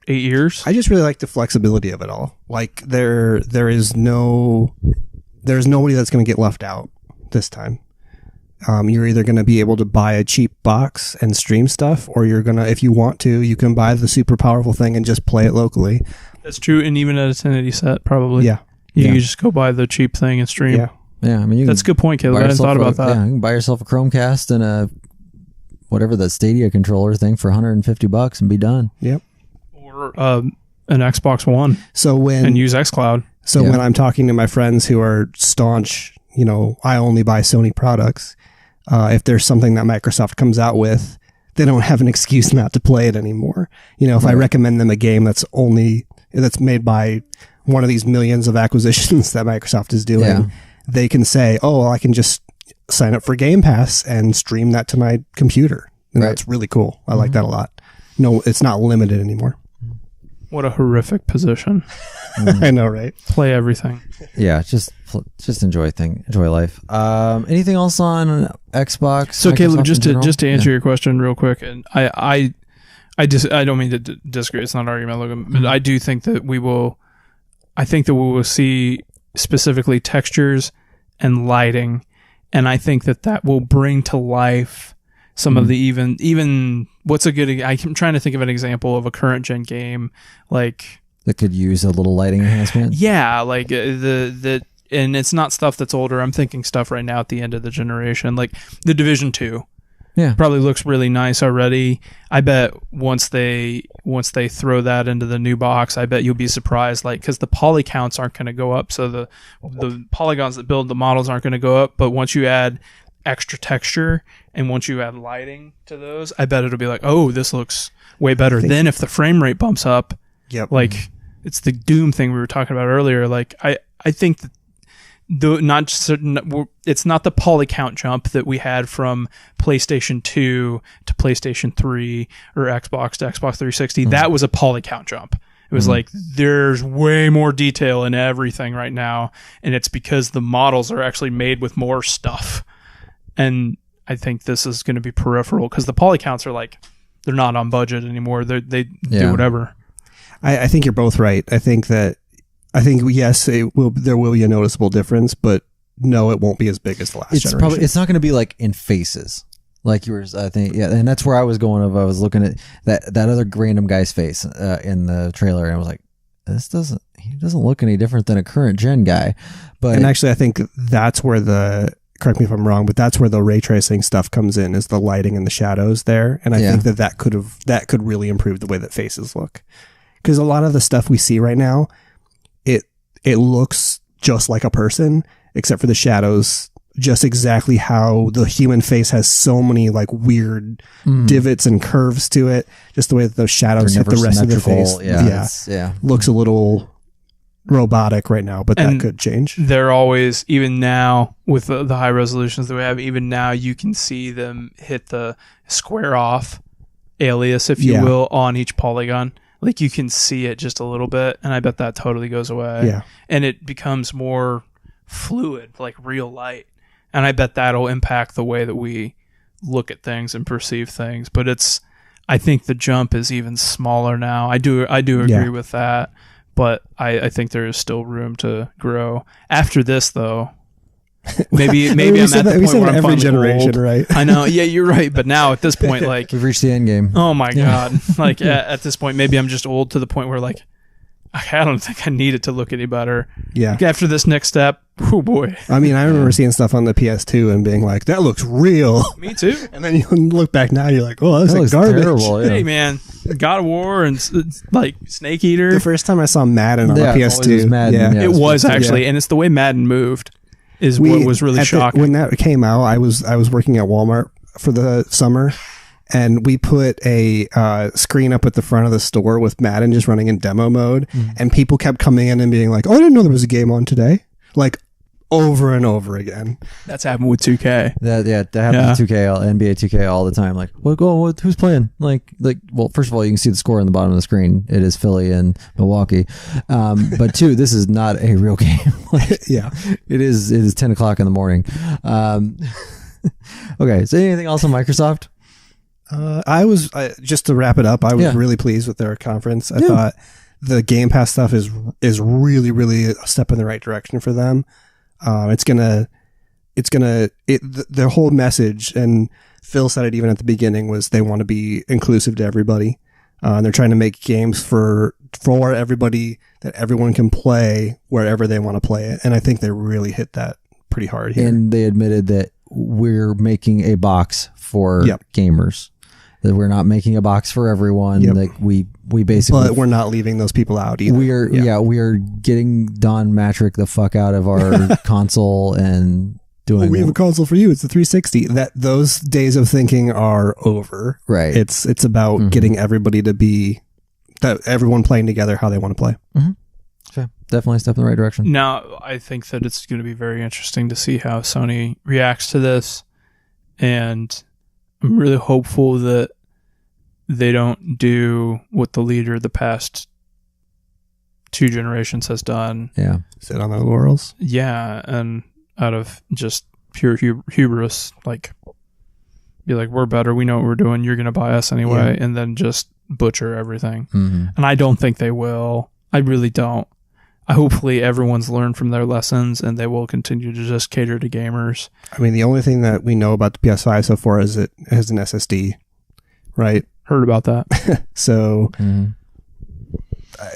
years? I just really like the flexibility of it all. Like there's nobody that's going to get left out this time. You're either going to be able to buy a cheap box and stream stuff, or you're going to, if you want to, you can buy the super powerful thing and just play it locally. That's true, and even at a 1080 set, probably. Yeah. You just go buy the cheap thing and stream. Yeah. Yeah, I mean, that's a good point, Caleb. I hadn't thought about that. Yeah, you can buy yourself a Chromecast and a whatever the Stadia controller thing for $150 and be done. Yep. Or an Xbox One. And use xCloud. So when I'm talking to my friends who are staunch, I only buy Sony products. If there's something that Microsoft comes out with, they don't have an excuse not to play it anymore. If I recommend them a game that's made by one of these millions of acquisitions that Microsoft is doing, they can say, oh, I can just sign up for Game Pass and stream that to my computer. And that's really cool. I like that a lot. No, it's not limited anymore. What a horrific position. I know, right? Play everything. Yeah, just enjoy life. Anything else on Xbox? So Microsoft Caleb, just in to answer your question real quick, and I don't mean to disagree. It's not an argument, Logan, but I do think that we will see specifically textures and lighting, and I think that will bring to life some of the even what's a good. I'm trying to think of an example of a current gen game like that could use a little lighting enhancement. Yeah, like and it's not stuff that's older. I'm thinking stuff right now at the end of the generation, like the Division 2. Yeah, probably looks really nice already. I bet once they throw that into the new box, I bet you'll be surprised, like, because the poly counts aren't going to go up, so the polygons that build the models aren't going to go up. But once you add extra texture and once you add lighting to those, I bet it'll be like, oh, this looks way better. Then if the frame rate bumps up, like it's the Doom thing we were talking about earlier. Like I think that it's not the poly count jump that we had from PlayStation 2 to PlayStation 3 or Xbox to Xbox 360. That was a poly count jump. It was like there's way more detail in everything right now, and it's because the models are actually made with more stuff. And I think this is going to be peripheral because the poly counts are like, they're not on budget anymore. They do whatever. I think you're both right. I think yes, there will be a noticeable difference, but no, it won't be as big as the last generation. It's not going to be like in faces like yours, I think. Yeah, and that's where I was going. I was looking at that other random guy's face in the trailer, and I was like, he doesn't look any different than a current gen guy. But and actually, I think that's where correct me if I'm wrong, but that's where the ray tracing stuff comes in, is the lighting and the shadows there. And I think that could really improve the way that faces look, because a lot of the stuff we see right now, it looks just like a person, except for the shadows, just exactly how the human face has so many like weird divots and curves to it. Just the way that those shadows hit the rest of the face. Looks a little robotic right now, but that could change. They're always, even now with the high resolutions that we have, even now you can see them hit the square off alias, if you will, on each polygon. Like you can see it just a little bit, and I bet that totally goes away. Yeah. And it becomes more fluid, like real light. And I bet that'll impact the way that we look at things and perceive things. But I think the jump is even smaller now. I do agree with that. But I think there is still room to grow. After this, though, maybe I'm at the point where I'm every generation, old. right? I know. Yeah, you're right. But now at this point, like we've reached the end game. Oh my God! Like at this point, maybe I'm just old to the point where like I don't think I need it to look any better. Yeah. Like, after this next step, oh boy. I mean, I remember seeing stuff on the PS2 and being like, "That looks real." Me too. And then you look back now, you're like, "Oh, that's like garbage." Terrible, Hey man, God of War and like Snake Eater. The first time I saw Madden on the PS2, it was Madden. it was actually, and it's the way Madden moved is what was really shocking. When that came out, I was working at Walmart for the summer, and we put a screen up at the front of the store with Madden just running in demo mode, and people kept coming in and being like, "Oh, I didn't know there was a game on today," like over and over again. That's happened with 2K. That happens with 2K, NBA 2K all the time. Like, who's playing? Like, well, first of all, you can see the score on the bottom of the screen. It is Philly and Milwaukee. But two, this is not a real game. It is 10 o'clock in the morning. Okay, so anything else on Microsoft? Just to wrap it up, I was really pleased with their conference. I thought the Game Pass stuff is really, really a step in the right direction for them. Their whole message, and Phil said it even at the beginning, was they want to be inclusive to everybody. They're trying to make games for everybody that everyone can play wherever they want to play it. And I think they really hit that pretty hard here. And they admitted that we're making a box for gamers. That we're not making a box for everyone. Like we basically, but we're not leaving those people out either. We are getting Don Matrick the fuck out of our console and doing. We have a console for you. It's the 360. Those days of thinking are over. Right. It's about getting everybody to be everyone playing together how they want to play. Okay. Definitely a step in the right direction. Now, I think that it's going to be very interesting to see how Sony reacts to this, and I'm really hopeful that they don't do what the leader of the past 2 generations has done. Yeah. Sit on their laurels. Yeah, and out of just pure hubris, like, be like, we're better, we know what we're doing, you're going to buy us anyway, and then just butcher everything. And I don't think they will. I really don't. Hopefully everyone's learned from their lessons and they will continue to just cater to gamers. I mean, the only thing that we know about the PS5 so far is it has an SSD, right? Heard about that. So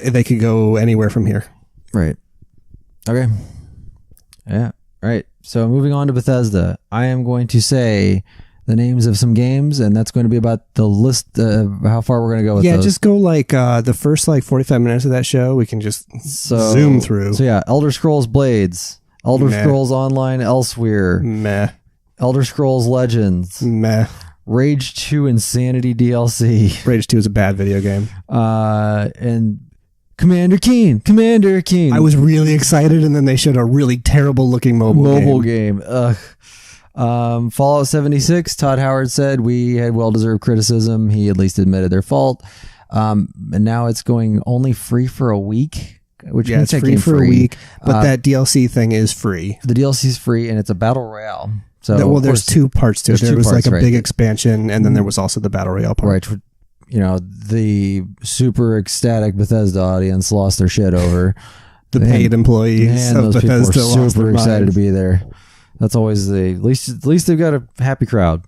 they could go anywhere from here. Right. Okay. Yeah. Right. So moving on to Bethesda, I am going to say the names of some games, and that's going to be about the list of how far we're going to go with those. Just go like the first 45 minutes of that show. We can just zoom through. So yeah, Elder Scrolls Blades, Elder Scrolls Online Elsewhere, Elder Scrolls Legends, Rage 2 Insanity DLC. Rage 2 is a bad video game. And Commander Keen. I was really excited, and then they showed a really terrible looking mobile game. Ugh. Fallout 76, Todd Howard said we had well-deserved criticism. He at least admitted their fault. And now it's going only free for a week, which means it's free for a week, but that DLC thing is free. The DLC is free, and it's a battle royale. So well, there's two parts to it. There was like a big right? expansion, and then there was also the battle royale part. Right. You know, the super ecstatic Bethesda audience lost their shit over the paid employees of those Bethesda people were lost super their excited minds. to be there. That's always at least they've got a happy crowd.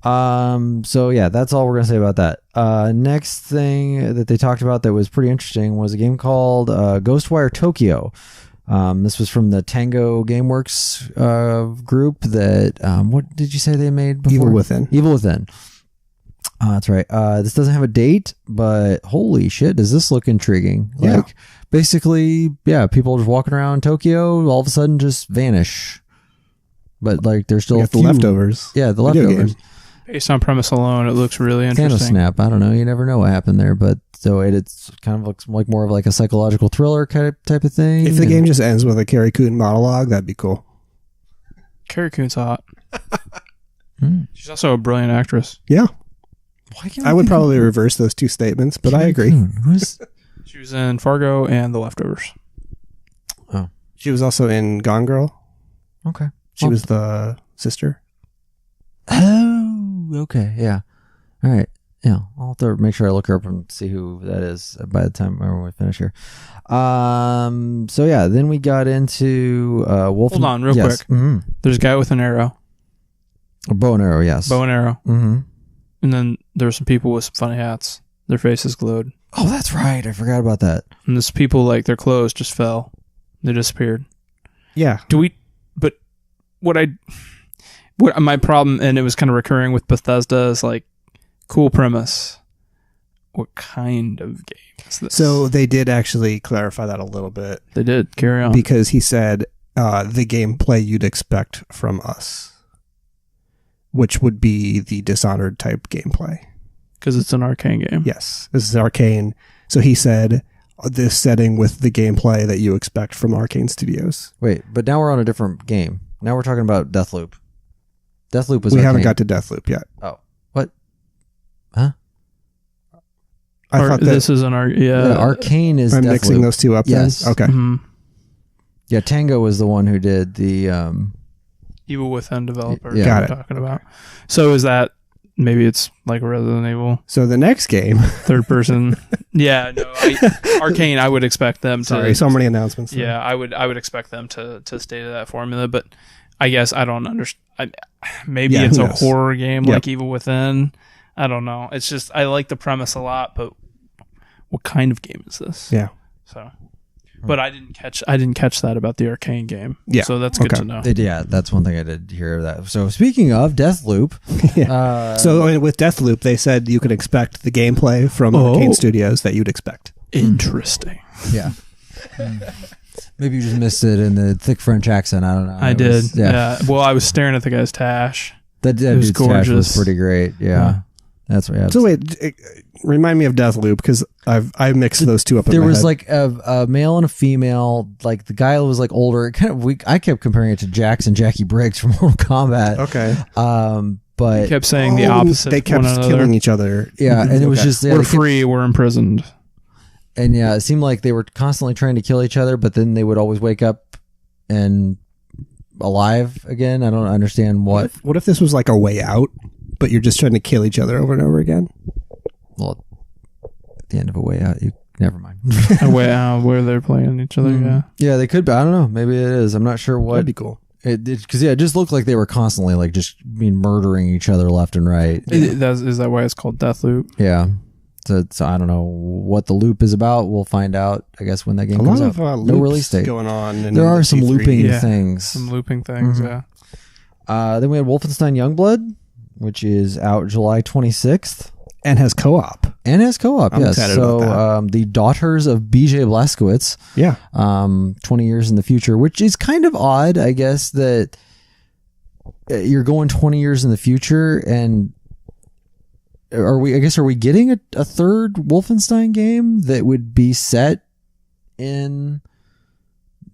So yeah, that's all we're gonna say about that. Next thing that they talked about that was pretty interesting was a game called Ghostwire Tokyo. This was from the Tango Gameworks group that what did you say they made before? Evil Within. That's right. This doesn't have a date, but holy shit, does this look intriguing? Yeah. Like basically, yeah, people just walking around Tokyo all of a sudden just vanish. But like there's still the leftovers. Yeah, the Video leftovers. game. Based on premise alone, it looks really interesting. Snap. I don't know. You never know what happened there, but so it's kind of looks like more of like a psychological thriller type of thing. If the game just ends with a Carrie Coon monologue, that'd be cool. Carrie Coon's hot. She's also a brilliant actress. Yeah. Why can't I would probably reverse those two statements, but I agree. She was in Fargo and The Leftovers. Oh, She was also in Gone Girl. okay. She was the sister. Oh, okay. Yeah. All right. Yeah. I'll have to make sure I look her up and see who that is by the time when we finish here. So yeah, then we got into Wolf. Hold on, real quick. Mm-hmm. There's a guy with an arrow. A bow and arrow, yes. Bow and arrow. Mm-hmm. And then there were some people with some funny hats. Their faces glowed. Oh, that's right. I forgot about that. And this people, like, their clothes just fell. They disappeared. Yeah. What my problem, and it was kind of recurring with Bethesda, is like, cool premise. What kind of game is this? So they did actually clarify that a little bit. They did. Carry on. Because he said the gameplay you'd expect from us, which would be the Dishonored type gameplay. Because it's an arcane game. Yes, this is Arcane. So he said this setting with the gameplay that you expect from Arcane Studios. Wait, but now we're on a different game. Now we're talking about Deathloop. Deathloop was We arcane. haven't got to Deathloop yet. Oh, what? Huh? I thought that this is an Arcane is I'm Deathloop. mixing those two up. Yes. Then? Okay. Mhm. Yeah, Tango was the one who did the Evil Within developer. Yeah. Got it. Talking about. So is that maybe it's like Resident Evil So the next game. third person? Yeah, no. Arcane. I would expect them to. Sorry, so many announcements. there. Yeah, I would expect them to stay to that formula, but I guess I don't understand. Maybe Yeah, it's who a knows? horror game Yep. like Evil Within. I don't know. It's just I like the premise a lot, but what kind of game is this? Yeah. So, but I didn't catch that about the Arcane game. Yeah. So that's good Okay. to know. Yeah, that's one thing I did hear of that. So speaking of Deathloop, Yeah. So with Deathloop, they said you could expect the gameplay from Arcane Studios that you'd expect. Interesting. yeah. Maybe you just missed it in the thick French accent. I don't know. I It did. was- Yeah. Well, I was staring at the guy's tash. That It was dude's tash was gorgeous. pretty great. Yeah. That's what. So wait, remind me of Deathloop because I mixed those two up. There in my was head. like a male and a female. Like the guy was like older. I kept comparing it to Jax and Jackie Briggs from Mortal Kombat. okay. But He kept saying the opposite. They of kept one another. killing each other. yeah, and it was Okay. just yeah, We're they kept- free. We're imprisoned. and yeah, it seemed like they were constantly trying to kill each other, but then they would always wake up and alive again. I don't understand what. What if this was like a way out, but you're just trying to kill each other over and over again? Well, at the end of a way out, you never mind. Where they're playing each other. Yeah. Yeah, they could. But I don't know. Maybe it is. I'm not sure what. That'd be cool. Because it just looked like they were constantly like just murdering each other left and right. Is that why it's called Deathloop? Yeah. So I don't know what the loop is about. We'll find out, I guess, when that game A comes lot out. of No loops release date. going on. in There are the some E3. looping Yeah. things. Some looping things. Mhm. Yeah. Then we had Wolfenstein Youngblood, which is out July 26th. and has co-op. And has co-op, I'm yes. excited So about the daughters of BJ Blazkowicz, Yeah. 20 years in the future, which is kind of odd, I guess, that you're going 20 years in the future. And are we getting a third Wolfenstein game that would be set in,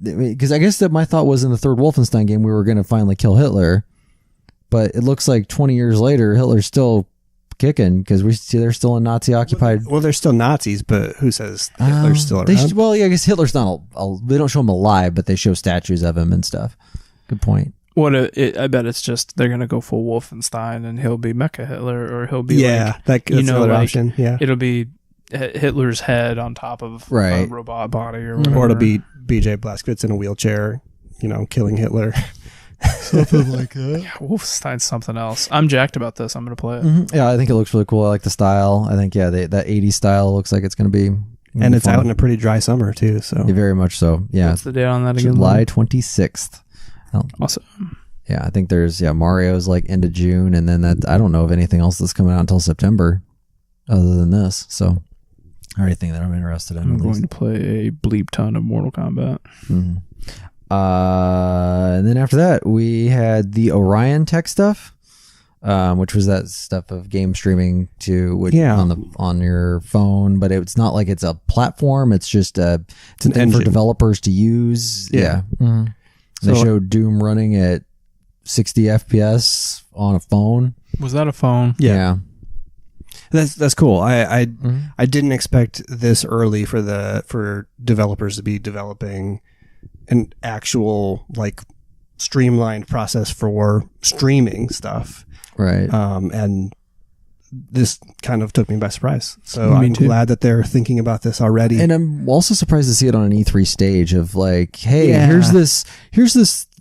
because I guess that my thought was in the third Wolfenstein game we were going to finally kill Hitler, but it looks like 20 years later Hitler's still kicking because we see they're still in Nazi occupied. Well, they're still Nazis, but who says Hitler's still around? Well, yeah, I guess Hitler's not. They don't show him alive, but they show statues of him and stuff. Good point. I bet it's just they're gonna go full Wolfenstein and he'll be Mecha Hitler, or he'll be that's another option. Yeah, it'll be Hitler's head on top of a robot body or whatever. Or it'll be BJ Blazkowicz in a wheelchair, killing Hitler. Something like that. Yeah, Wolfenstein's something else. I'm jacked about this. I'm gonna play it. Mm-hmm. Yeah, I think it looks really cool. I like the style. I think that 80s style looks like it's gonna be. And it's out in a pretty dry summer too. So yeah, very much so. Yeah. What's the date on that again? July 26th. Awesome. Yeah, I think there's Mario's like end of June, and then I don't know of anything else that's coming out until September, other than this. So. Or anything that I'm interested in. I'm going to play a bleep ton of Mortal Kombat. Mm-hmm. And then after that, we had the Orion tech stuff, which was that stuff of game streaming on your phone. But it's not like it's a platform. It's just it's an thing for developers to use. Yeah. Mm-hmm. They showed Doom running at 60 FPS on a phone. Was that a phone? Yeah. That's cool. I didn't expect this early for developers to be developing an actual like streamlined process for streaming stuff. Right. And this kind of took me by surprise. So I'm glad that they're thinking about this already. And I'm also surprised to see it on an E3 stage of like, hey, here's this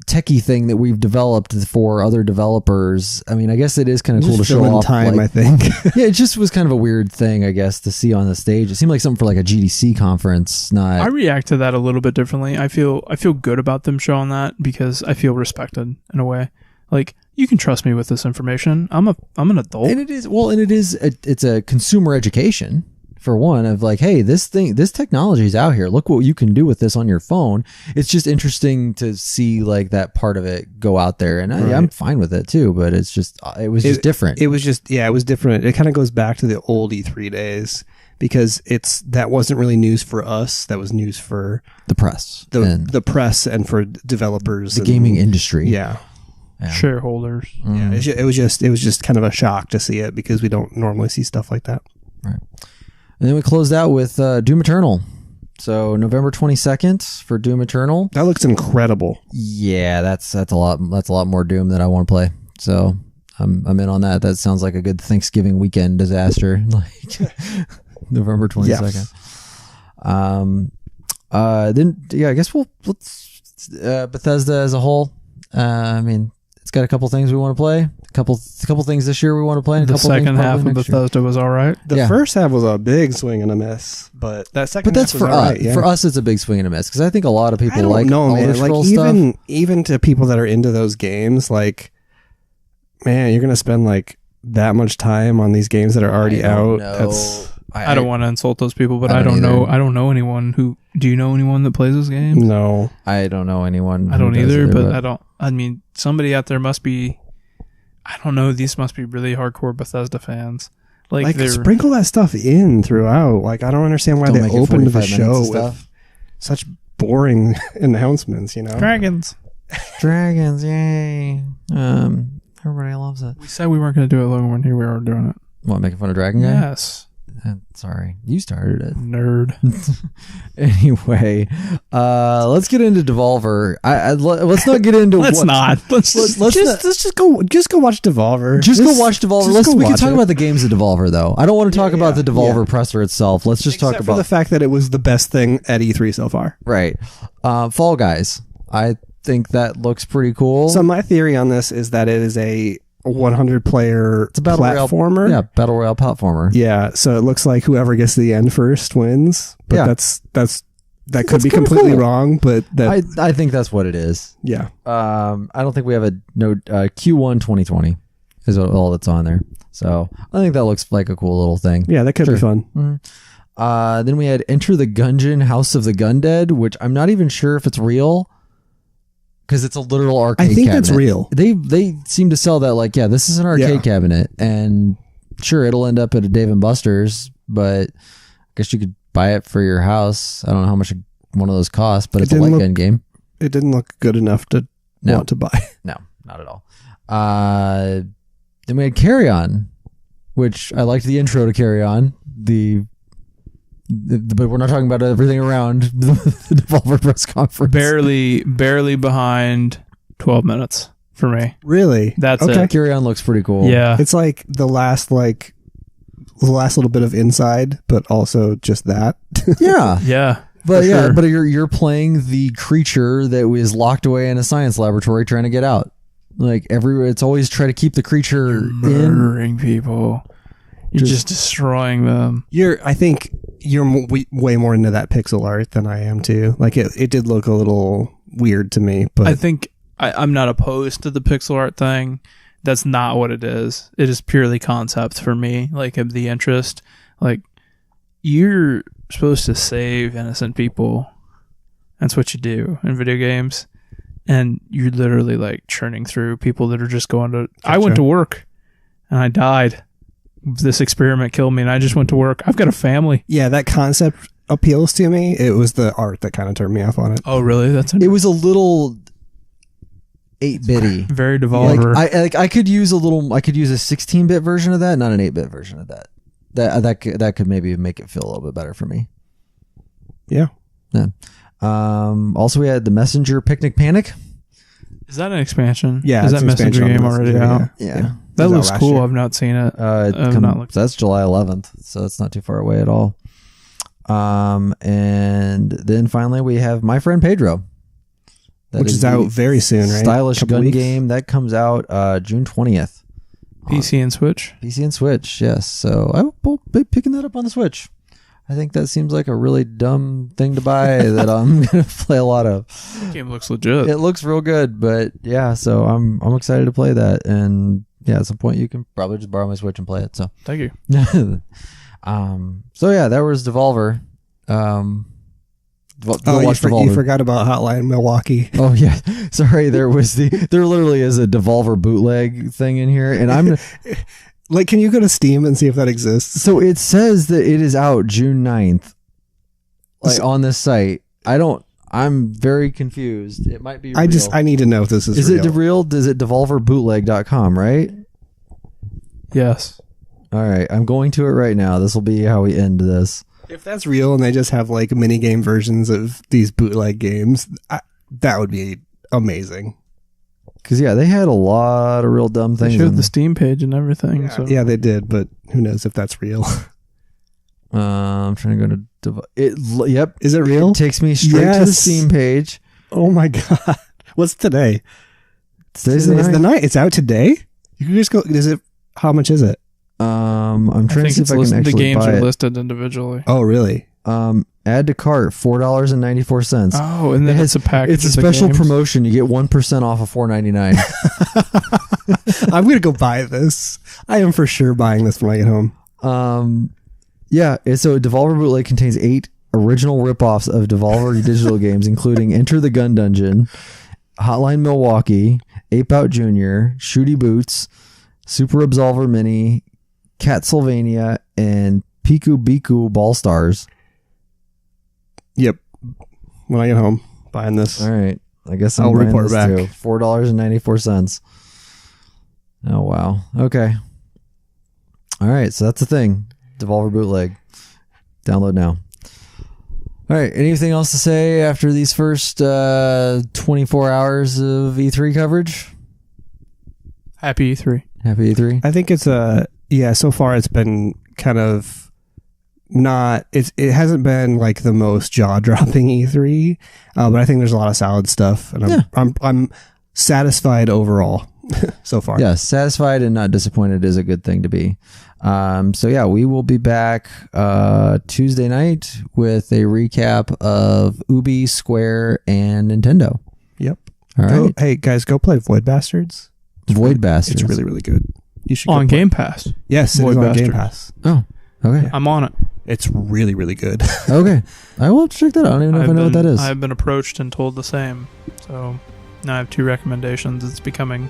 techie thing that we've developed for other developers. I mean, I guess it is kind of cool to show off. Time, I think. Yeah, it just was kind of a weird thing, I guess, to see on the stage. It seemed like something for like a GDC conference. I react to that a little bit differently. I feel good about them showing that because I feel respected in a way. Like, you can trust me with this information. I'm an adult. And it's a consumer education. For one, of like, hey, this technology is out here. Look what you can do with this on your phone. It's just interesting to see like that part of it go out there, and I'm fine with it too. But it was just different. It was different. It kind of goes back to the old E3 days because that wasn't really news for us. That was news for the press, the press, and for developers, the gaming industry. Yeah. Shareholders. Yeah, it was just kind of a shock to see it because we don't normally see stuff like that. Right. And then we closed out with Doom Eternal. So November 22nd for Doom Eternal. That looks incredible. Yeah, that's a lot more Doom that I want to play. So I'm in on that. That sounds like a good Thanksgiving weekend disaster. Like November 22nd. Yeah. Then I guess let's Bethesda as a whole. I mean, it's got a couple things we want to play. A couple things this year we want to play. And the second half of Bethesda was all right. The first half was a big swing and a miss, but that second half was for all us. right. Yeah. For us, it's a big swing and a miss because I think a lot of people like man. Like stuff. even to people that are into those games, like, man, you're gonna spend like that much time on these games that are already out. I don't want to insult those people, but I don't know. I don't know anyone who. Do you know anyone that plays those games? No, I don't know anyone. I don't either, but I don't. I mean, somebody out there must be. I don't know. These must be really hardcore Bethesda fans. Like sprinkle that stuff in throughout. Like, I don't understand why they opened the show with such boring announcements. Dragons, yay! Everybody loves it. We said we weren't going to do it, Logan. When here we are doing it. What, making fun of Dragon Guy? Yes. Sorry, you started it, nerd. Anyway, let's get into Devolver. Let's not get into. Let's just go watch Devolver. Just go watch Devolver. We can talk about the games of Devolver though. I don't want to talk about the Devolver presser itself. Let's just talk about the fact that it was the best thing at E3 so far. Right, Fall Guys. I think that looks pretty cool. So my theory on this is that it is a 100 player platformer. Battle Royale platformer. Yeah, so it looks like whoever gets to the end first wins. But that could be completely wrong, but I think that's what it is. Yeah. I don't think we have Q1 2020 is all that's on there. So I think that looks like a cool little thing. Yeah, that could be fun. Mm-hmm. Then we had Enter the Gungeon House of the Gundead, which I'm not even sure if it's real. Because it's a literal arcade cabinet. I think that's real. They seem to sell that like, this is an arcade cabinet. And sure, it'll end up at a Dave & Buster's, but I guess you could buy it for your house. I don't know how much one of those costs, but it's a light gun game. It didn't look good enough to want to buy. No, not at all. Then we had Clarion, which I liked the intro to Clarion. But we're not talking about everything around the Devolver press conference. Barely behind 12 minutes. for me. Really? That's okay. it. Clarion looks pretty cool. Yeah. It's like the last little bit of inside, but also just that. Yeah. Yeah. But for yeah, sure. but you're playing the creature that was locked away in a science laboratory trying to get out. Like it's always try to keep the creature in. Murdering people. You're just destroying them. I think you're way more into that pixel art than I am too. Like it did look a little weird to me, but I think I'm not opposed to the pixel art thing. That's not what it is. It is purely concept for me, like of the interest. Like, you're supposed to save innocent people. That's what you do in video games. And you're literally like churning through people that are just going to... I went to work and I died. This experiment killed me and I just went to work. I've got a family. yeah, that concept appeals to me. It was the art that kind of turned me off on it. Oh, really? It was a little 8-bitty. very Devolver. I could use a 16-bit version of that, not an 8-bit version of that. That could maybe make it feel a little bit better for me. Yeah. Yeah. Also, we had the Messenger Picnic Panic. Is that an expansion? Yeah, Is it's that an expansion Messenger on game already Messenger, out? Yeah. That It was out looks last cool. year. I've not seen it. That's July 11th, so it's not too far away at all. And then finally we have My Friend Pedro, Which is out very soon, right? Stylish Couple gun weeks? game that comes out June 20th. PC and Switch. PC and Switch, yes. So I will be picking that up on the Switch. I think that seems like a really dumb thing to buy that I'm gonna play a lot of. Game looks legit. It looks real good, but yeah, so I'm excited to play that, and yeah, at some point you can probably just borrow my Switch and play it. So Thank you. so yeah, that was Devolver. You forgot about Hotline Milwaukee. Oh yeah, sorry. There literally is a Devolver bootleg thing in here, and I'm Like, can you go to Steam and see if that exists? so it says that it is out June 9th, like on this site. I'm very confused. It might be. Real. I need to know if this is real. Is it real? Is it devolverbootleg.com, right? Yes. All right, I'm going to it right now. This will be how we end this. If that's real and they just have like mini game versions of these bootleg games, that would be amazing. Because yeah, they had a lot of real dumb things. They showed the Steam page and everything. Yeah, they did, but who knows if that's real? I'm trying to go to yep. Is it real? It takes me straight to the Yes. Steam page. Oh my god! What's today? Today's It's the night. It's out today. You can just go. Is it? How much is it? I'm I trying to think see if I can the actually games buy are it. listed individually. Oh, really? Add to cart, $4.94. Oh, and then it's a package. It's a of the special games. promotion. You get 1% off of $4.99. I'm gonna go buy this. I am for sure buying this when I get home. Yeah, so Devolver Bootleg contains 8 original ripoffs of Devolver digital games, including Enter the Gun Dungeon, Hotline Milwaukee, Ape Out Jr., Shooty Boots, Super Absolver Mini, Catsylvania, and Piku Biku Ball Stars. Yep. When I get home, buying this. All right. I guess I'll buying report this back. too. $4.94. Oh, wow. Okay. All right. So that's the thing. Devolver Bootleg. Download now. All right. Anything else to say after these first 24 hours of E3 coverage? Happy E3. Happy E3? I think it's so far it's been kind of not, it hasn't been like the most jaw-dropping E3, but I think there's a lot of solid stuff, and I'm satisfied overall so far. Yeah, satisfied and not disappointed is a good thing to be. So yeah, we will be back Tuesday night with a recap of Ubi, Square, and Nintendo. Yep. All right. Hey guys, go play Void Bastards. Void Bastards. It's really, really good. You should On go play. Game Pass. Yes, it Void is on Game Bastards. Pass. Oh, okay. I'm on it. It's really, really good. Okay. I will check that out. I don't even know if I know what that is. I've been approached and told the same. So now I have 2 recommendations. It's becoming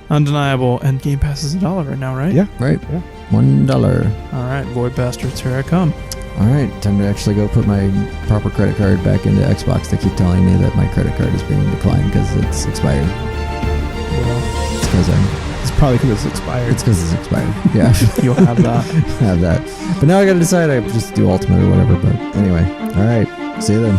undeniable. And Game Pass is $1 right now, right? Yeah. Right. Yeah. $1. All right, Void Bastards, here I come. All right. Time to actually go put my proper credit card back into Xbox. They keep telling me that my credit card is being declined because it's expired. Well, It's because It's probably because it's expired. it's expired. Yeah. you'll have that. Have that. But now I got to decide. I just do Ultimate or whatever. But anyway. All right. See you then.